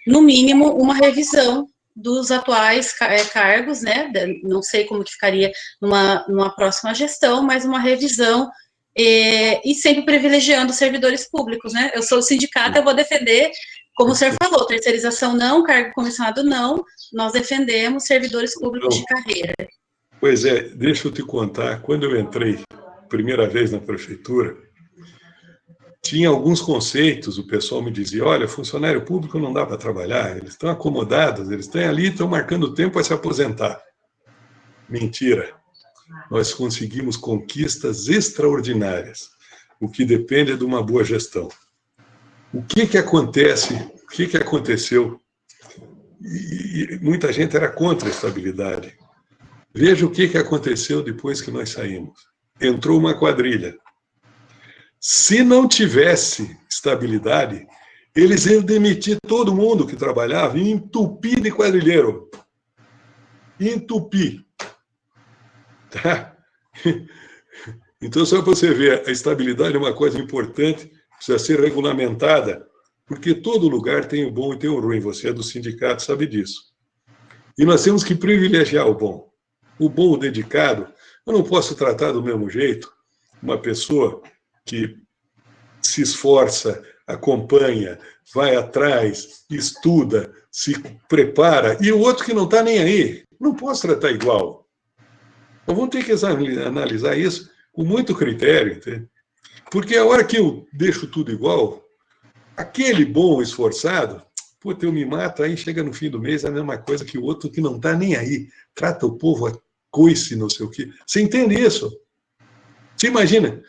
no mínimo uma revisão dos atuais cargos, né? Não sei como que ficaria numa próxima gestão, mas uma revisão e sempre privilegiando os servidores públicos, né? Eu sou sindicata, eu vou defender, como o senhor falou, terceirização não, cargo comissionado não, nós defendemos servidores públicos de carreira. Pois é, deixa eu te contar, quando eu entrei primeira vez na prefeitura, tinha alguns conceitos, o pessoal me dizia, olha, funcionário público não dá para trabalhar, eles estão acomodados, eles estão ali, estão marcando tempo para se aposentar. Mentira. Nós conseguimos conquistas extraordinárias, o que depende de uma boa gestão. O que acontece, o que aconteceu? E muita gente era contra a estabilidade. Veja o que aconteceu depois que nós saímos. Entrou uma quadrilha. Se não tivesse estabilidade, eles iam demitir todo mundo que trabalhava e entupir de quadrilheiro. Entupir. Tá? Então, só para você ver, a estabilidade é uma coisa importante, precisa ser regulamentada, porque todo lugar tem o bom e tem o ruim. Você é do sindicato, sabe disso. E nós temos que privilegiar o bom. O bom, o dedicado, eu não posso tratar do mesmo jeito uma pessoa que se esforça, acompanha, vai atrás, estuda, se prepara, e o outro que não está nem aí. Não posso tratar igual. Então vamos ter que analisar isso com muito critério, entende? Porque a hora que eu deixo tudo igual, aquele bom esforçado, puta, eu me mato, aí chega no fim do mês, é a mesma coisa que o outro que não está nem aí. Trata o povo a coice, não sei o quê. Você entende isso? Você imagina?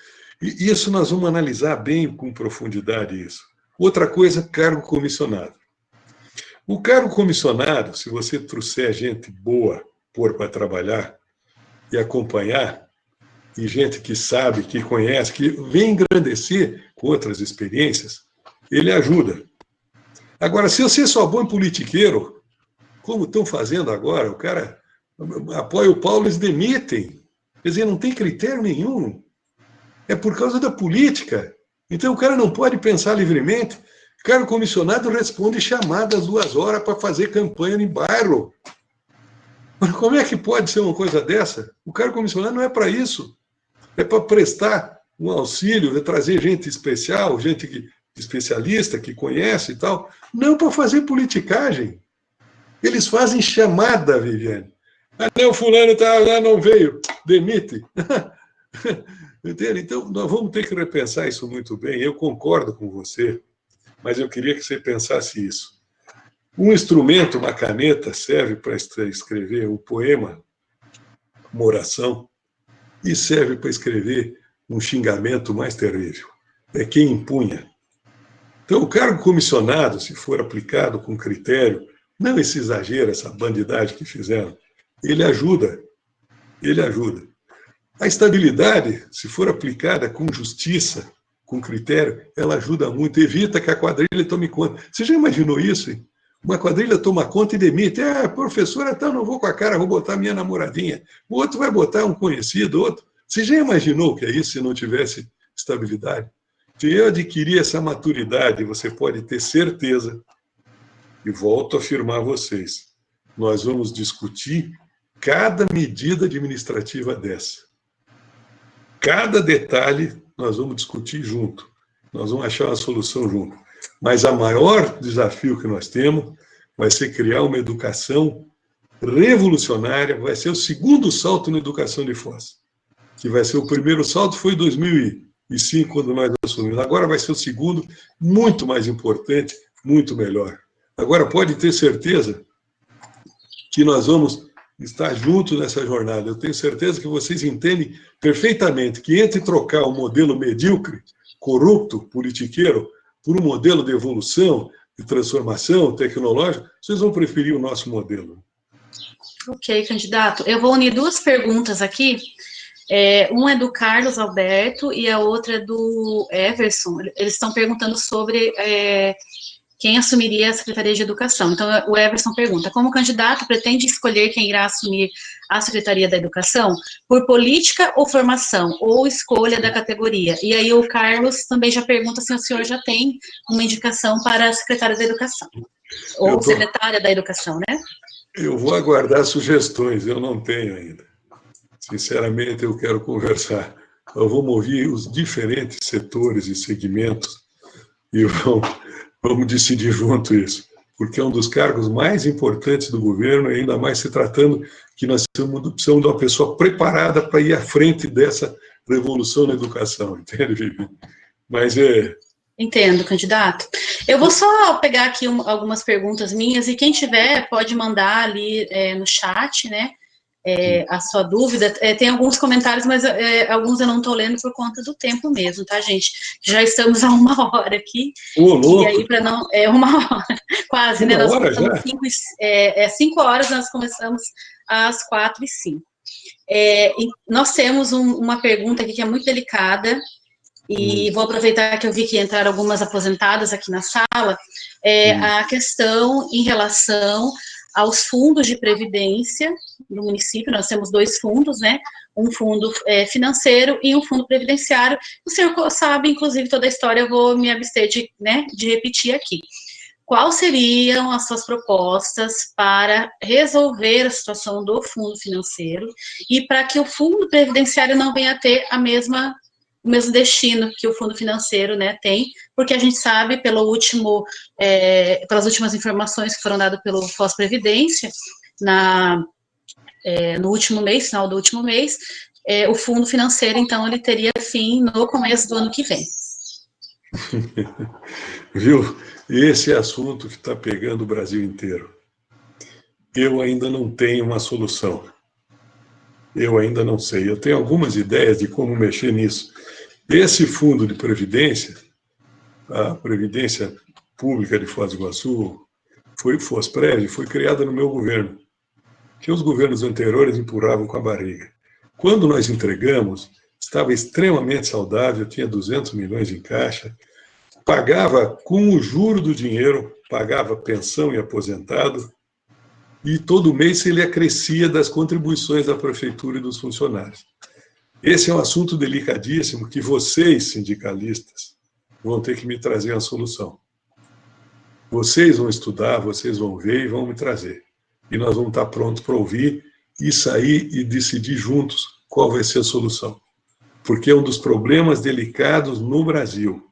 E isso nós vamos analisar bem com profundidade isso. Outra coisa, cargo comissionado. O cargo comissionado, se você trouxer gente boa, pôr para trabalhar e acompanhar, e gente que sabe, que conhece, que vem engrandecer com outras experiências, ele ajuda. Agora, se você só põe politiqueiro, como estão fazendo agora, o cara apoia o Paulo, eles demitem. Quer dizer, não tem critério nenhum. É por causa da política. Então, o cara não pode pensar livremente. O cargo comissionado responde chamadas 2 horas para fazer campanha em bairro. Mas como é que pode ser uma coisa dessa? O cargo comissionado não é para isso. É para prestar um auxílio, é trazer gente especial, gente especialista, que conhece e tal. Não para fazer politicagem. Eles fazem chamada, Viviane. Ah, não, fulano está lá, não veio. Demite. Entende? Então, nós vamos ter que repensar isso muito bem. Eu concordo com você, mas eu queria que você pensasse isso. Um instrumento, uma caneta, serve para escrever um poema, uma oração, e serve para escrever um xingamento mais terrível. É quem empunha. Então, o cargo comissionado, se for aplicado com critério, não esse exagero, essa bandidagem que fizeram, ele ajuda. Ele ajuda. A estabilidade, se for aplicada com justiça, com critério, ela ajuda muito, evita que a quadrilha tome conta. Você já imaginou isso, hein? Uma quadrilha toma conta e demite. Ah, professora, então não vou com a cara, vou botar minha namoradinha. O outro vai botar um conhecido, outro. Você já imaginou o que é isso se não tivesse estabilidade? Se eu adquirir essa maturidade, você pode ter certeza, e volto a afirmar a vocês, nós vamos discutir cada medida administrativa dessa. Cada detalhe nós vamos discutir junto. Nós vamos achar uma solução junto. Mas o maior desafio que nós temos vai ser criar uma educação revolucionária, vai ser o segundo salto na educação de Foz. Que vai ser o primeiro salto, foi em 2005, quando nós assumimos. Agora vai ser o segundo, muito mais importante, muito melhor. Agora pode ter certeza que nós vamos estar junto nessa jornada. Eu tenho certeza que vocês entendem perfeitamente que entre trocar o modelo medíocre, corrupto, politiqueiro, por um modelo de evolução, de transformação tecnológica, vocês vão preferir o nosso modelo. Ok, candidato. Eu vou unir duas perguntas aqui. Um é do Carlos Alberto e a outra é do Everson. Eles estão perguntando sobre quem assumiria a Secretaria de Educação. Então, o Everson pergunta, como candidato, pretende escolher quem irá assumir a Secretaria da Educação por política ou formação, ou escolha da categoria? E aí o Carlos também já pergunta se o senhor já tem uma indicação para a Secretária da Educação, ou secretária da Educação, né? Eu vou aguardar sugestões, eu não tenho ainda. Sinceramente, eu quero conversar. Nós vamos ouvir os diferentes setores e segmentos e vamos decidir junto isso, porque é um dos cargos mais importantes do governo, e ainda mais se tratando que nós precisamos de uma pessoa preparada para ir à frente dessa revolução na educação, entende, Vivi? Mas Entendo, candidato. Eu vou só pegar aqui algumas perguntas minhas, e quem tiver pode mandar ali no chat, né, a sua dúvida. Tem alguns comentários, mas alguns eu não estou lendo por conta do tempo mesmo, tá, gente? Já estamos a 1 hora aqui. Ô, louco! E aí, para não... 1 hora, quase, né? Nós começamos 5 horas, nós começamos às 4h05. Nós temos uma pergunta aqui que é muito delicada, e vou aproveitar que eu vi que entraram algumas aposentadas aqui na sala, a questão em relação aos fundos de previdência do município. Nós temos 2 fundos, né? Um fundo financeiro e um fundo previdenciário. O senhor sabe, inclusive, toda a história, eu vou me abster de repetir aqui. Quais seriam as suas propostas para resolver a situação do fundo financeiro e para que o fundo previdenciário não venha a ter o mesmo destino que o fundo financeiro, né, tem, porque a gente sabe, pelas últimas informações que foram dadas pelo Pós-Previdência, no último mês, final do último mês, o fundo financeiro, então, ele teria fim no começo do ano que vem. Viu? Esse é assunto que está pegando o Brasil inteiro. Eu ainda não tenho uma solução. Eu ainda não sei. Eu tenho algumas ideias de como mexer nisso. Esse fundo de previdência, a Previdência Pública de Foz do Iguaçu, Fosprev, foi criada no meu governo, que os governos anteriores empurravam com a barriga. Quando nós entregamos, estava extremamente saudável, tinha 200 milhões em caixa, pagava com o juro do dinheiro, pagava pensão e aposentado, e todo mês ele acrescia das contribuições da prefeitura e dos funcionários. Esse é um assunto delicadíssimo que vocês, sindicalistas, vão ter que me trazer uma solução. Vocês vão estudar, vocês vão ver e vão me trazer. E nós vamos estar prontos para ouvir e sair e decidir juntos qual vai ser a solução. Porque é um dos problemas delicados no Brasil.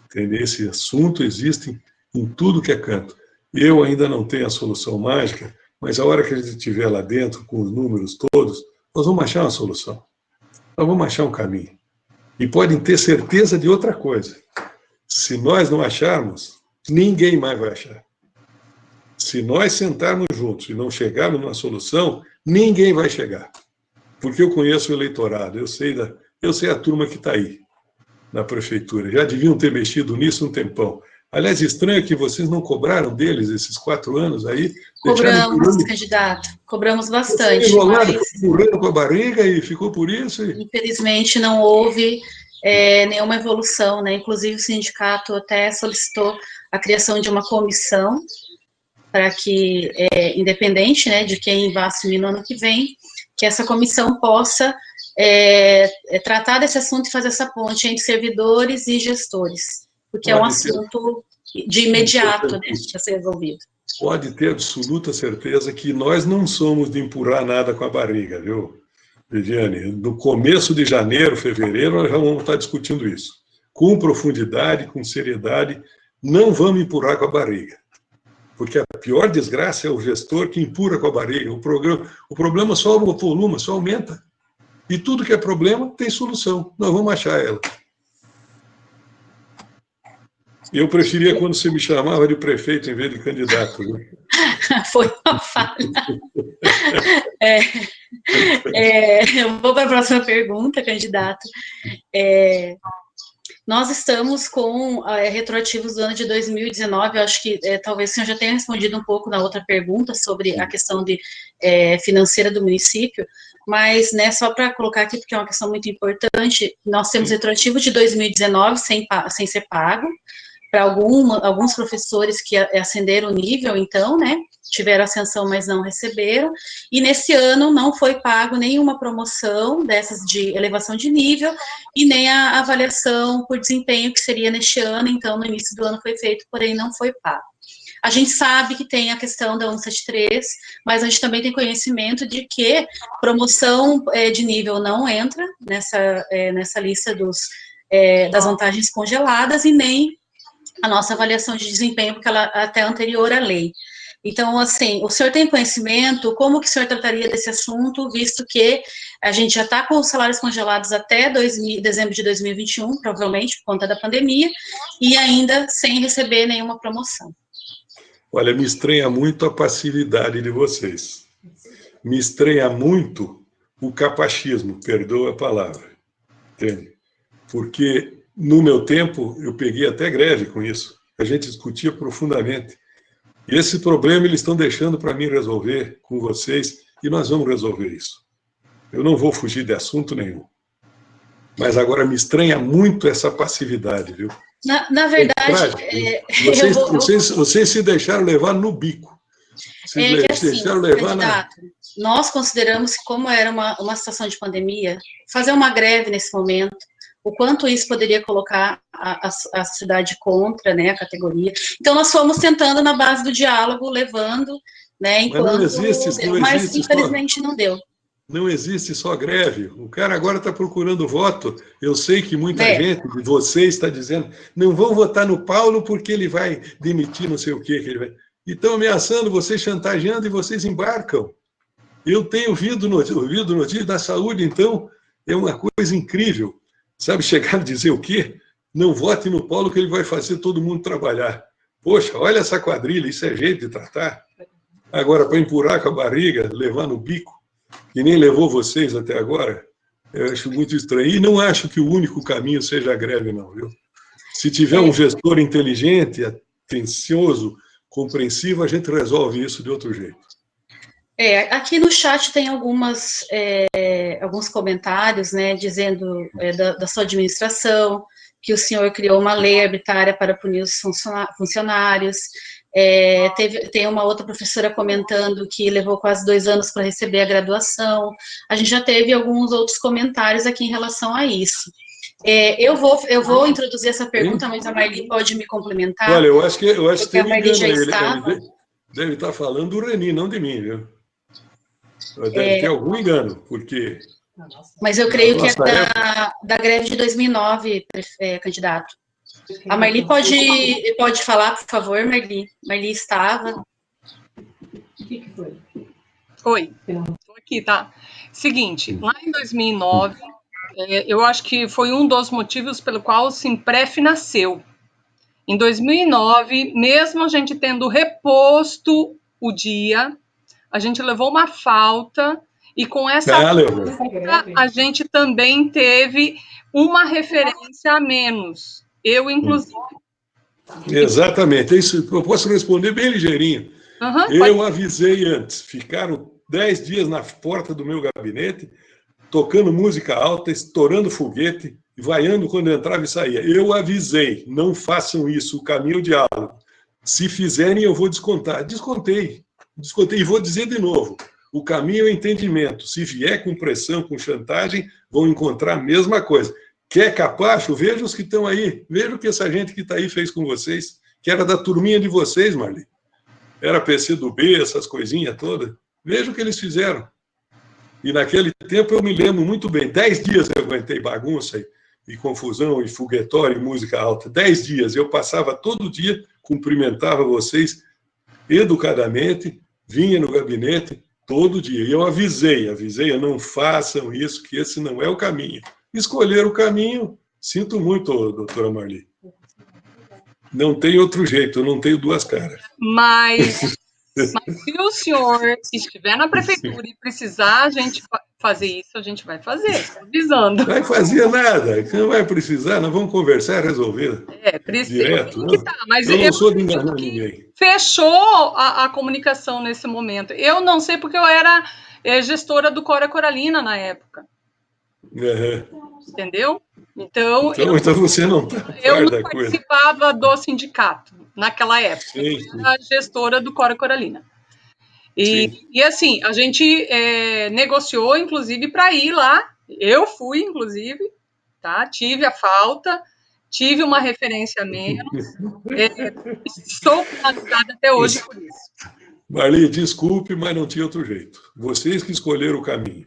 Entendeu? Esse assunto existe em tudo que é canto. Eu ainda não tenho a solução mágica, mas a hora que a gente estiver lá dentro, com os números todos, nós vamos achar uma solução. Nós vamos achar um caminho. E podem ter certeza de outra coisa. Se nós não acharmos, ninguém mais vai achar. Se nós sentarmos juntos e não chegarmos numa solução, ninguém vai chegar. Porque eu conheço o eleitorado, eu sei a turma que está aí na prefeitura. Já deviam ter mexido nisso um tempão. Aliás, estranho que vocês não cobraram deles esses 4 anos aí. Cobramos, candidato. Cobramos bastante. Enrolado, empurrando com a barriga e ficou por isso? Infelizmente, não houve nenhuma evolução, né? Inclusive, o sindicato até solicitou a criação de uma comissão para que, independente, né, de quem vai assumir no ano que vem, que essa comissão possa tratar desse assunto e fazer essa ponte entre servidores e gestores, porque é um assunto de imediato, né, para ser resolvido. Pode ter absoluta certeza que nós não somos de empurrar nada com a barriga, viu, Viviane? No começo de janeiro, fevereiro, nós já vamos estar discutindo isso. Com profundidade, com seriedade, não vamos empurrar com a barriga. Porque a pior desgraça é o gestor que empurra com a barriga. O problema só o volume, só aumenta. E tudo que é problema tem solução. Nós vamos achar ela. Eu preferia quando você me chamava de prefeito em vez de candidato. Né? Foi uma falha. Eu vou para a próxima pergunta, candidato. Nós estamos com retroativos do ano de 2019, eu acho que talvez o senhor já tenha respondido um pouco na outra pergunta sobre a questão financeira do município, mas só para colocar aqui, porque é uma questão muito importante, nós temos retroativo de 2019 sem ser pago, para alguns professores que ascenderam o nível, então, né, tiveram ascensão, mas não receberam, e nesse ano não foi pago nenhuma promoção dessas de elevação de nível, e nem a avaliação por desempenho que seria neste ano, então, no início do ano foi feito, porém não foi pago. A gente sabe que tem a questão da 173, mas a gente também tem conhecimento de que promoção de nível não entra nessa lista das vantagens congeladas, e nem a nossa avaliação de desempenho, porque ela até anterior à lei. Então, assim, o senhor tem conhecimento, como que o senhor trataria desse assunto, visto que a gente já está com os salários congelados até dezembro de 2021, provavelmente, por conta da pandemia, e ainda sem receber nenhuma promoção? Olha, me estranha muito a passividade de vocês. Me estranha muito o capachismo, perdoa a palavra, entende? Porque no meu tempo eu peguei até greve com isso. A gente discutia profundamente. E esse problema eles estão deixando para mim resolver com vocês, e nós vamos resolver isso. Eu não vou fugir de assunto nenhum. Mas agora me estranha muito essa passividade, viu? Na verdade, vocês se deixaram levar no bico. Deixaram levar nós consideramos que, como era uma situação de pandemia, fazer uma greve nesse momento, o quanto isso poderia colocar a cidade contra, né, a categoria. Então, nós fomos tentando, na base do diálogo, levando, né, enquanto... Mas infelizmente, não deu. Não existe só greve. O cara agora está procurando voto. Eu sei que muita gente de vocês está dizendo, não vão votar no Paulo porque ele vai demitir não sei o quê. Que ele vai... E estão ameaçando, vocês chantageando, e vocês embarcam. Eu tenho ouvido notícias da saúde, então, é uma coisa incrível. Sabe, chegar a dizer o quê? Não vote no Paulo que ele vai fazer todo mundo trabalhar. Poxa, olha essa quadrilha, isso é jeito de tratar. Agora, para empurrar com a barriga, levar no bico, que nem levou vocês até agora, eu acho muito estranho. E não acho que o único caminho seja a greve, não, viu? Se tiver um gestor inteligente, atencioso, compreensivo, a gente resolve isso de outro jeito. Aqui no chat tem alguns comentários, né, dizendo da sua administração, que o senhor criou uma lei arbitrária para punir os funcionários. Tem uma outra professora comentando que levou quase 2 anos para receber a graduação. A gente já teve alguns outros comentários aqui em relação a isso. Eu vou introduzir essa pergunta, mas a Marli pode me complementar. Olha, eu acho que tem a Marli já estava. Ele deve estar falando do Reni, não de mim, viu? Deve ter algum engano, porque... Mas eu creio que é da greve de 2009, candidato. A Marli pode falar, por favor, Marli? Marli estava. O que foi? Oi, estou aqui, tá? Seguinte, lá em 2009, eu acho que foi um dos motivos pelo qual o Simpref nasceu. Em 2009, mesmo a gente tendo reposto o dia, a gente levou uma falta, e com essa falta, a gente também teve uma referência a menos. Eu, inclusive. Exatamente. Isso, eu posso responder bem ligeirinho. Eu avisei antes. Ficaram 10 dias na porta do meu gabinete, tocando música alta, estourando foguete, e vaiando quando entrava e saía. Eu avisei, não façam isso, o caminho é o diálogo. Se fizerem, eu vou descontar. Descontei, e vou dizer de novo. O caminho é o entendimento. Se vier com pressão, com chantagem, vão encontrar a mesma coisa. Quer capacho? Veja os que estão aí. Veja o que essa gente que está aí fez com vocês, que era da turminha de vocês, Marli. Era PCdoB, essas coisinhas todas. Veja o que eles fizeram. E naquele tempo eu me lembro muito bem. 10 dias eu aguentei bagunça e confusão, e foguetório, e música alta. 10 dias. Eu passava todo dia, cumprimentava vocês educadamente, vinha no gabinete todo dia. E eu avisei, não façam isso, que esse não é o caminho. Escolher o caminho, sinto muito, doutora Marli. Não tem outro jeito, eu não tenho duas caras. Mas se o senhor estiver na prefeitura e precisar a gente fazer isso, a gente vai fazer, estou avisando. Vai fazer nada, não vai precisar, nós vamos conversar e resolver. Precisa. Direto. Mas eu não sou de enganar ninguém. Fechou a comunicação nesse momento. Eu não sei porque eu era gestora do Cora Coralina na época. Entendeu? Então você não está eu não participava do sindicato naquela época. Sim. Eu era gestora do Cora Coralina. E assim, a gente negociou, inclusive, para ir lá. Eu fui, inclusive, tá? Tive a falta, tive uma referência a menos. Sou penalizada até hoje por isso. Marli, desculpe, mas não tinha outro jeito. Vocês que escolheram o caminho.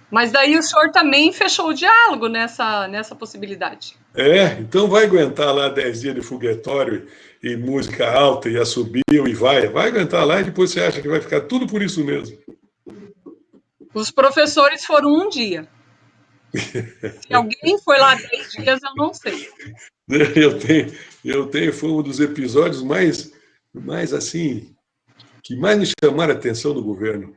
Mas daí o senhor também fechou o diálogo nessa possibilidade. Então vai aguentar lá 10 dias de foguetório e música alta e assobio e vai aguentar lá e depois você acha que vai ficar tudo por isso mesmo. Os professores foram um dia. Se alguém foi lá 10 dias, eu não sei. Foi um dos episódios mais assim, que mais me chamaram a atenção do governo.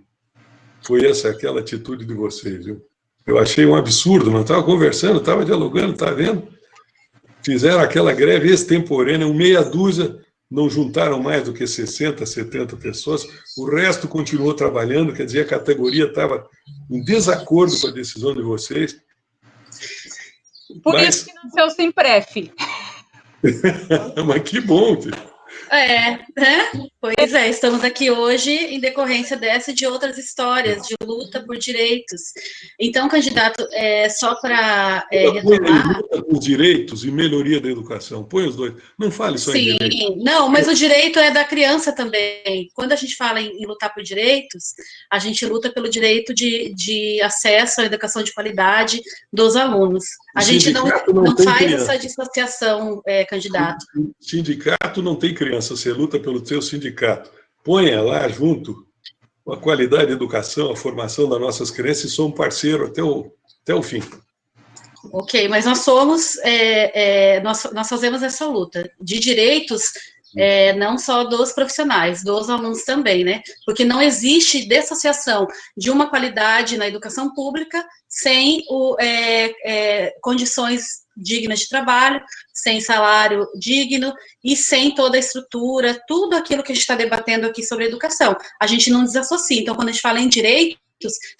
Foi aquela atitude de vocês, viu? Eu achei um absurdo, mas estava conversando, estava dialogando, está vendo? Fizeram aquela greve extemporânea, meia dúzia, não juntaram mais do que 60, 70 pessoas, o resto continuou trabalhando, quer dizer, a categoria estava em desacordo com a decisão de vocês. Por isso que nasceu o Simpref. Mas que bom, filho. Pois é, estamos aqui hoje em decorrência dessa e de outras histórias de luta por direitos. Então, candidato, só para retomar... Luta por direitos e melhoria da educação, põe os dois. Não fale só em direito. Sim, não, mas o direito é da criança também. Quando a gente fala em lutar por direitos, a gente luta pelo direito de acesso à educação de qualidade dos alunos. A gente não faz criança. Essa dissociação, candidato. O sindicato não tem criança, você luta pelo seu sindicato. Ponha lá junto a qualidade da educação, a formação das nossas crianças e sou um parceiro até o fim. Ok, mas nós somos, nós fazemos essa luta de direitos, não só dos profissionais, dos alunos também, né? Porque não existe dissociação de uma qualidade na educação pública sem condições dignas de trabalho, sem salário digno e sem toda a estrutura, tudo aquilo que a gente está debatendo aqui sobre educação. A gente não desassocia. Então, quando a gente fala em direitos,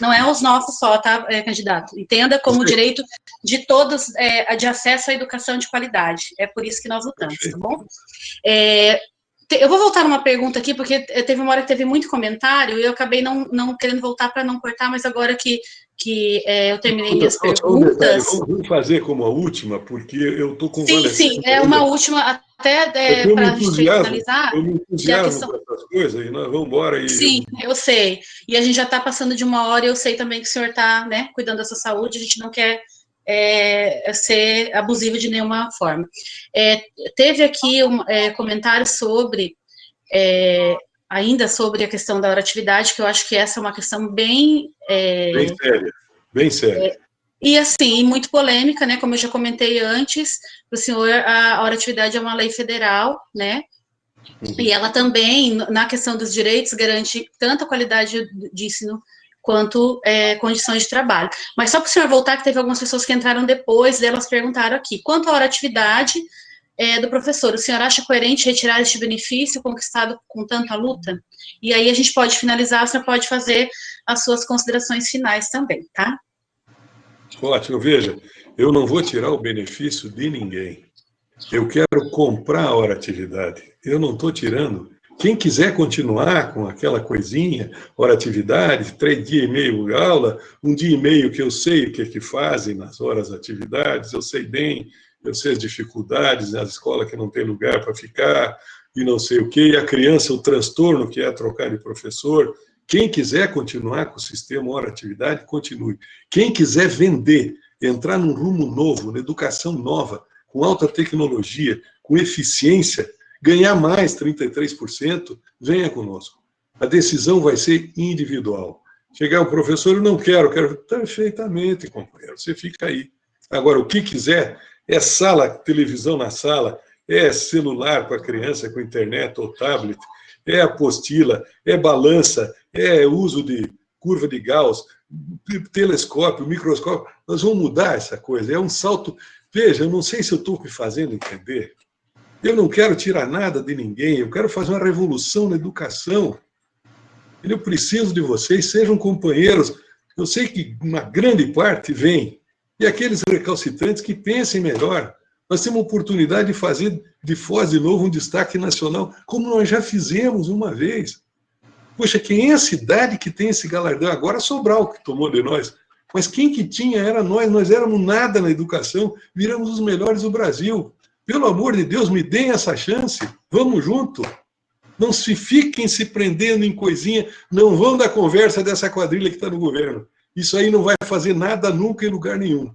não é os nossos só, tá, candidato? Entenda como o direito de todos de acesso à educação de qualidade. É por isso que nós lutamos, tá bom? Eu vou voltar numa pergunta aqui, porque teve uma hora que teve muito comentário e eu acabei não querendo voltar para não cortar, mas agora que eu terminei minhas perguntas... Vamos fazer como a última, porque eu estou convalescendo. Sim, é uma última, até para a gente finalizar... Eu me entusiasmo com essas coisas e nós vamos embora. Sim, eu sei. E a gente já está passando de uma hora e eu sei também que o senhor está, né, cuidando da sua saúde, a gente não quer ser abusivo de nenhuma forma. Teve aqui um comentário sobre... ainda sobre a questão da oratividade, que eu acho que essa é uma questão bem séria. E, assim, muito polêmica, né, como eu já comentei antes, para o senhor, a oratividade é uma lei federal, né, e ela também, na questão dos direitos, garante tanto a qualidade de ensino quanto condições de trabalho. Mas só para o senhor voltar, que teve algumas pessoas que entraram depois, elas perguntaram aqui, quanto à oratividade do professor, o senhor acha coerente retirar este benefício conquistado com tanta luta? E aí a gente pode finalizar, o senhor pode fazer as suas considerações finais também, tá? Ótimo, veja, eu não vou tirar o benefício de ninguém. Eu quero comprar a oratividade. Eu não estou tirando. Quem quiser continuar com aquela coisinha, oratividade, 3 dias e meio de aula, 1 dia e meio que eu sei o que fazem nas horas de atividades, eu sei bem, eu sei as dificuldades nas escolas que não tem lugar para ficar, e não sei o quê, e a criança, o transtorno que é trocar de professor. Quem quiser continuar com o sistema oratividade, continue. Quem quiser vender, entrar num rumo novo, na educação nova, com alta tecnologia, com eficiência, ganhar mais 33%, venha conosco. A decisão vai ser individual. Chegar o professor, eu não quero, perfeitamente, companheiro, você fica aí. Agora, o que quiser É sala, televisão na sala, é celular para a criança com internet ou tablet, é apostila, é balança, é uso de curva de Gauss, telescópio, microscópio. Nós vamos mudar essa coisa. É um salto. Veja, eu não sei se eu estou me fazendo entender. Eu não quero tirar nada de ninguém, eu quero fazer uma revolução na educação. Eu preciso de vocês, sejam companheiros. Eu sei que uma grande parte vem. E aqueles recalcitrantes que pensem melhor. Nós temos a oportunidade de fazer de Foz de novo um destaque nacional, como nós já fizemos uma vez. Poxa, quem é a cidade que tem esse galardão? Agora Sobral que tomou de nós. Mas quem que tinha era nós éramos nada na educação, viramos os melhores do Brasil. Pelo amor de Deus, me deem essa chance, vamos junto. Não se fiquem se prendendo em coisinha, não vão dar conversa dessa quadrilha que está no governo. Isso aí não vai fazer nada nunca em lugar nenhum.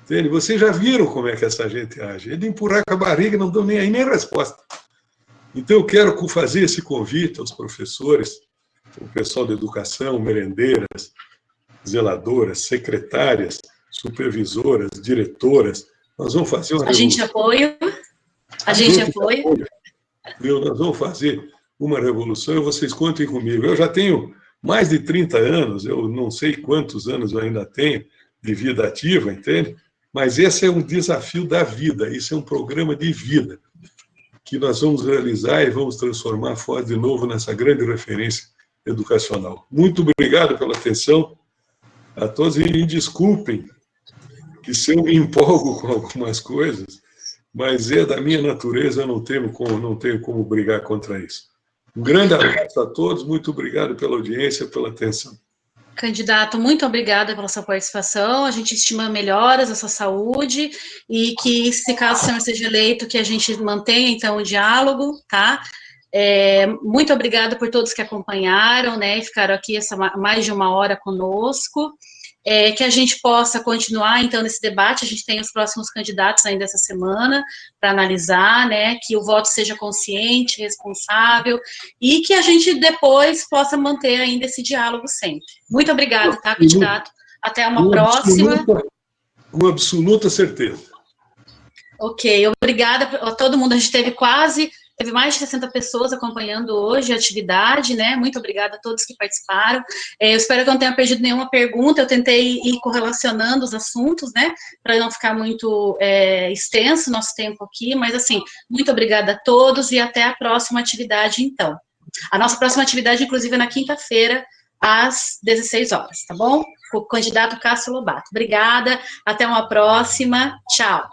Entende? Vocês já viram como é que essa gente age. É de empurrar com a barriga, não dão nem aí nem resposta. Então eu quero fazer esse convite aos professores, o pessoal da educação, merendeiras, zeladoras, secretárias, supervisoras, diretoras. Nós vamos fazer uma revolução. A gente apoia. Nós vamos fazer uma revolução e vocês contem comigo. Eu já tenho mais de 30 anos, eu não sei quantos anos eu ainda tenho de vida ativa, entende? Mas esse é um desafio da vida, isso é um programa de vida que nós vamos realizar e vamos transformar a Foz de novo nessa grande referência educacional. Muito obrigado pela atenção a todos e me desculpem que se eu me empolgo com algumas coisas, mas é da minha natureza, eu não tenho como brigar contra isso. Um grande abraço a todos, muito obrigado pela audiência, pela atenção. Candidato, muito obrigada pela sua participação, a gente estima melhoras à sua saúde e que, se caso o senhor seja eleito, que a gente mantenha, então, o diálogo, tá? Muito obrigada por todos que acompanharam, né, e ficaram aqui mais de uma hora conosco, que a gente possa continuar, então, nesse debate. A gente tem os próximos candidatos ainda essa semana para analisar, né, que o voto seja consciente, responsável, e que a gente depois possa manter ainda esse diálogo sempre. Muito obrigada, tá, candidato? Até uma próxima. Com absoluta certeza. Ok, obrigada a todo mundo. A gente teve mais de 60 pessoas acompanhando hoje a atividade, né? Muito obrigada a todos que participaram. Eu espero que eu não tenha perdido nenhuma pergunta. Eu tentei ir correlacionando os assuntos, né? Para não ficar muito extenso o nosso tempo aqui, mas, assim, muito obrigada a todos e até a próxima atividade, então. A nossa próxima atividade, inclusive, é na quinta-feira, às 16 horas, tá bom? Com o candidato Cássio Lobato. Obrigada, até uma próxima. Tchau.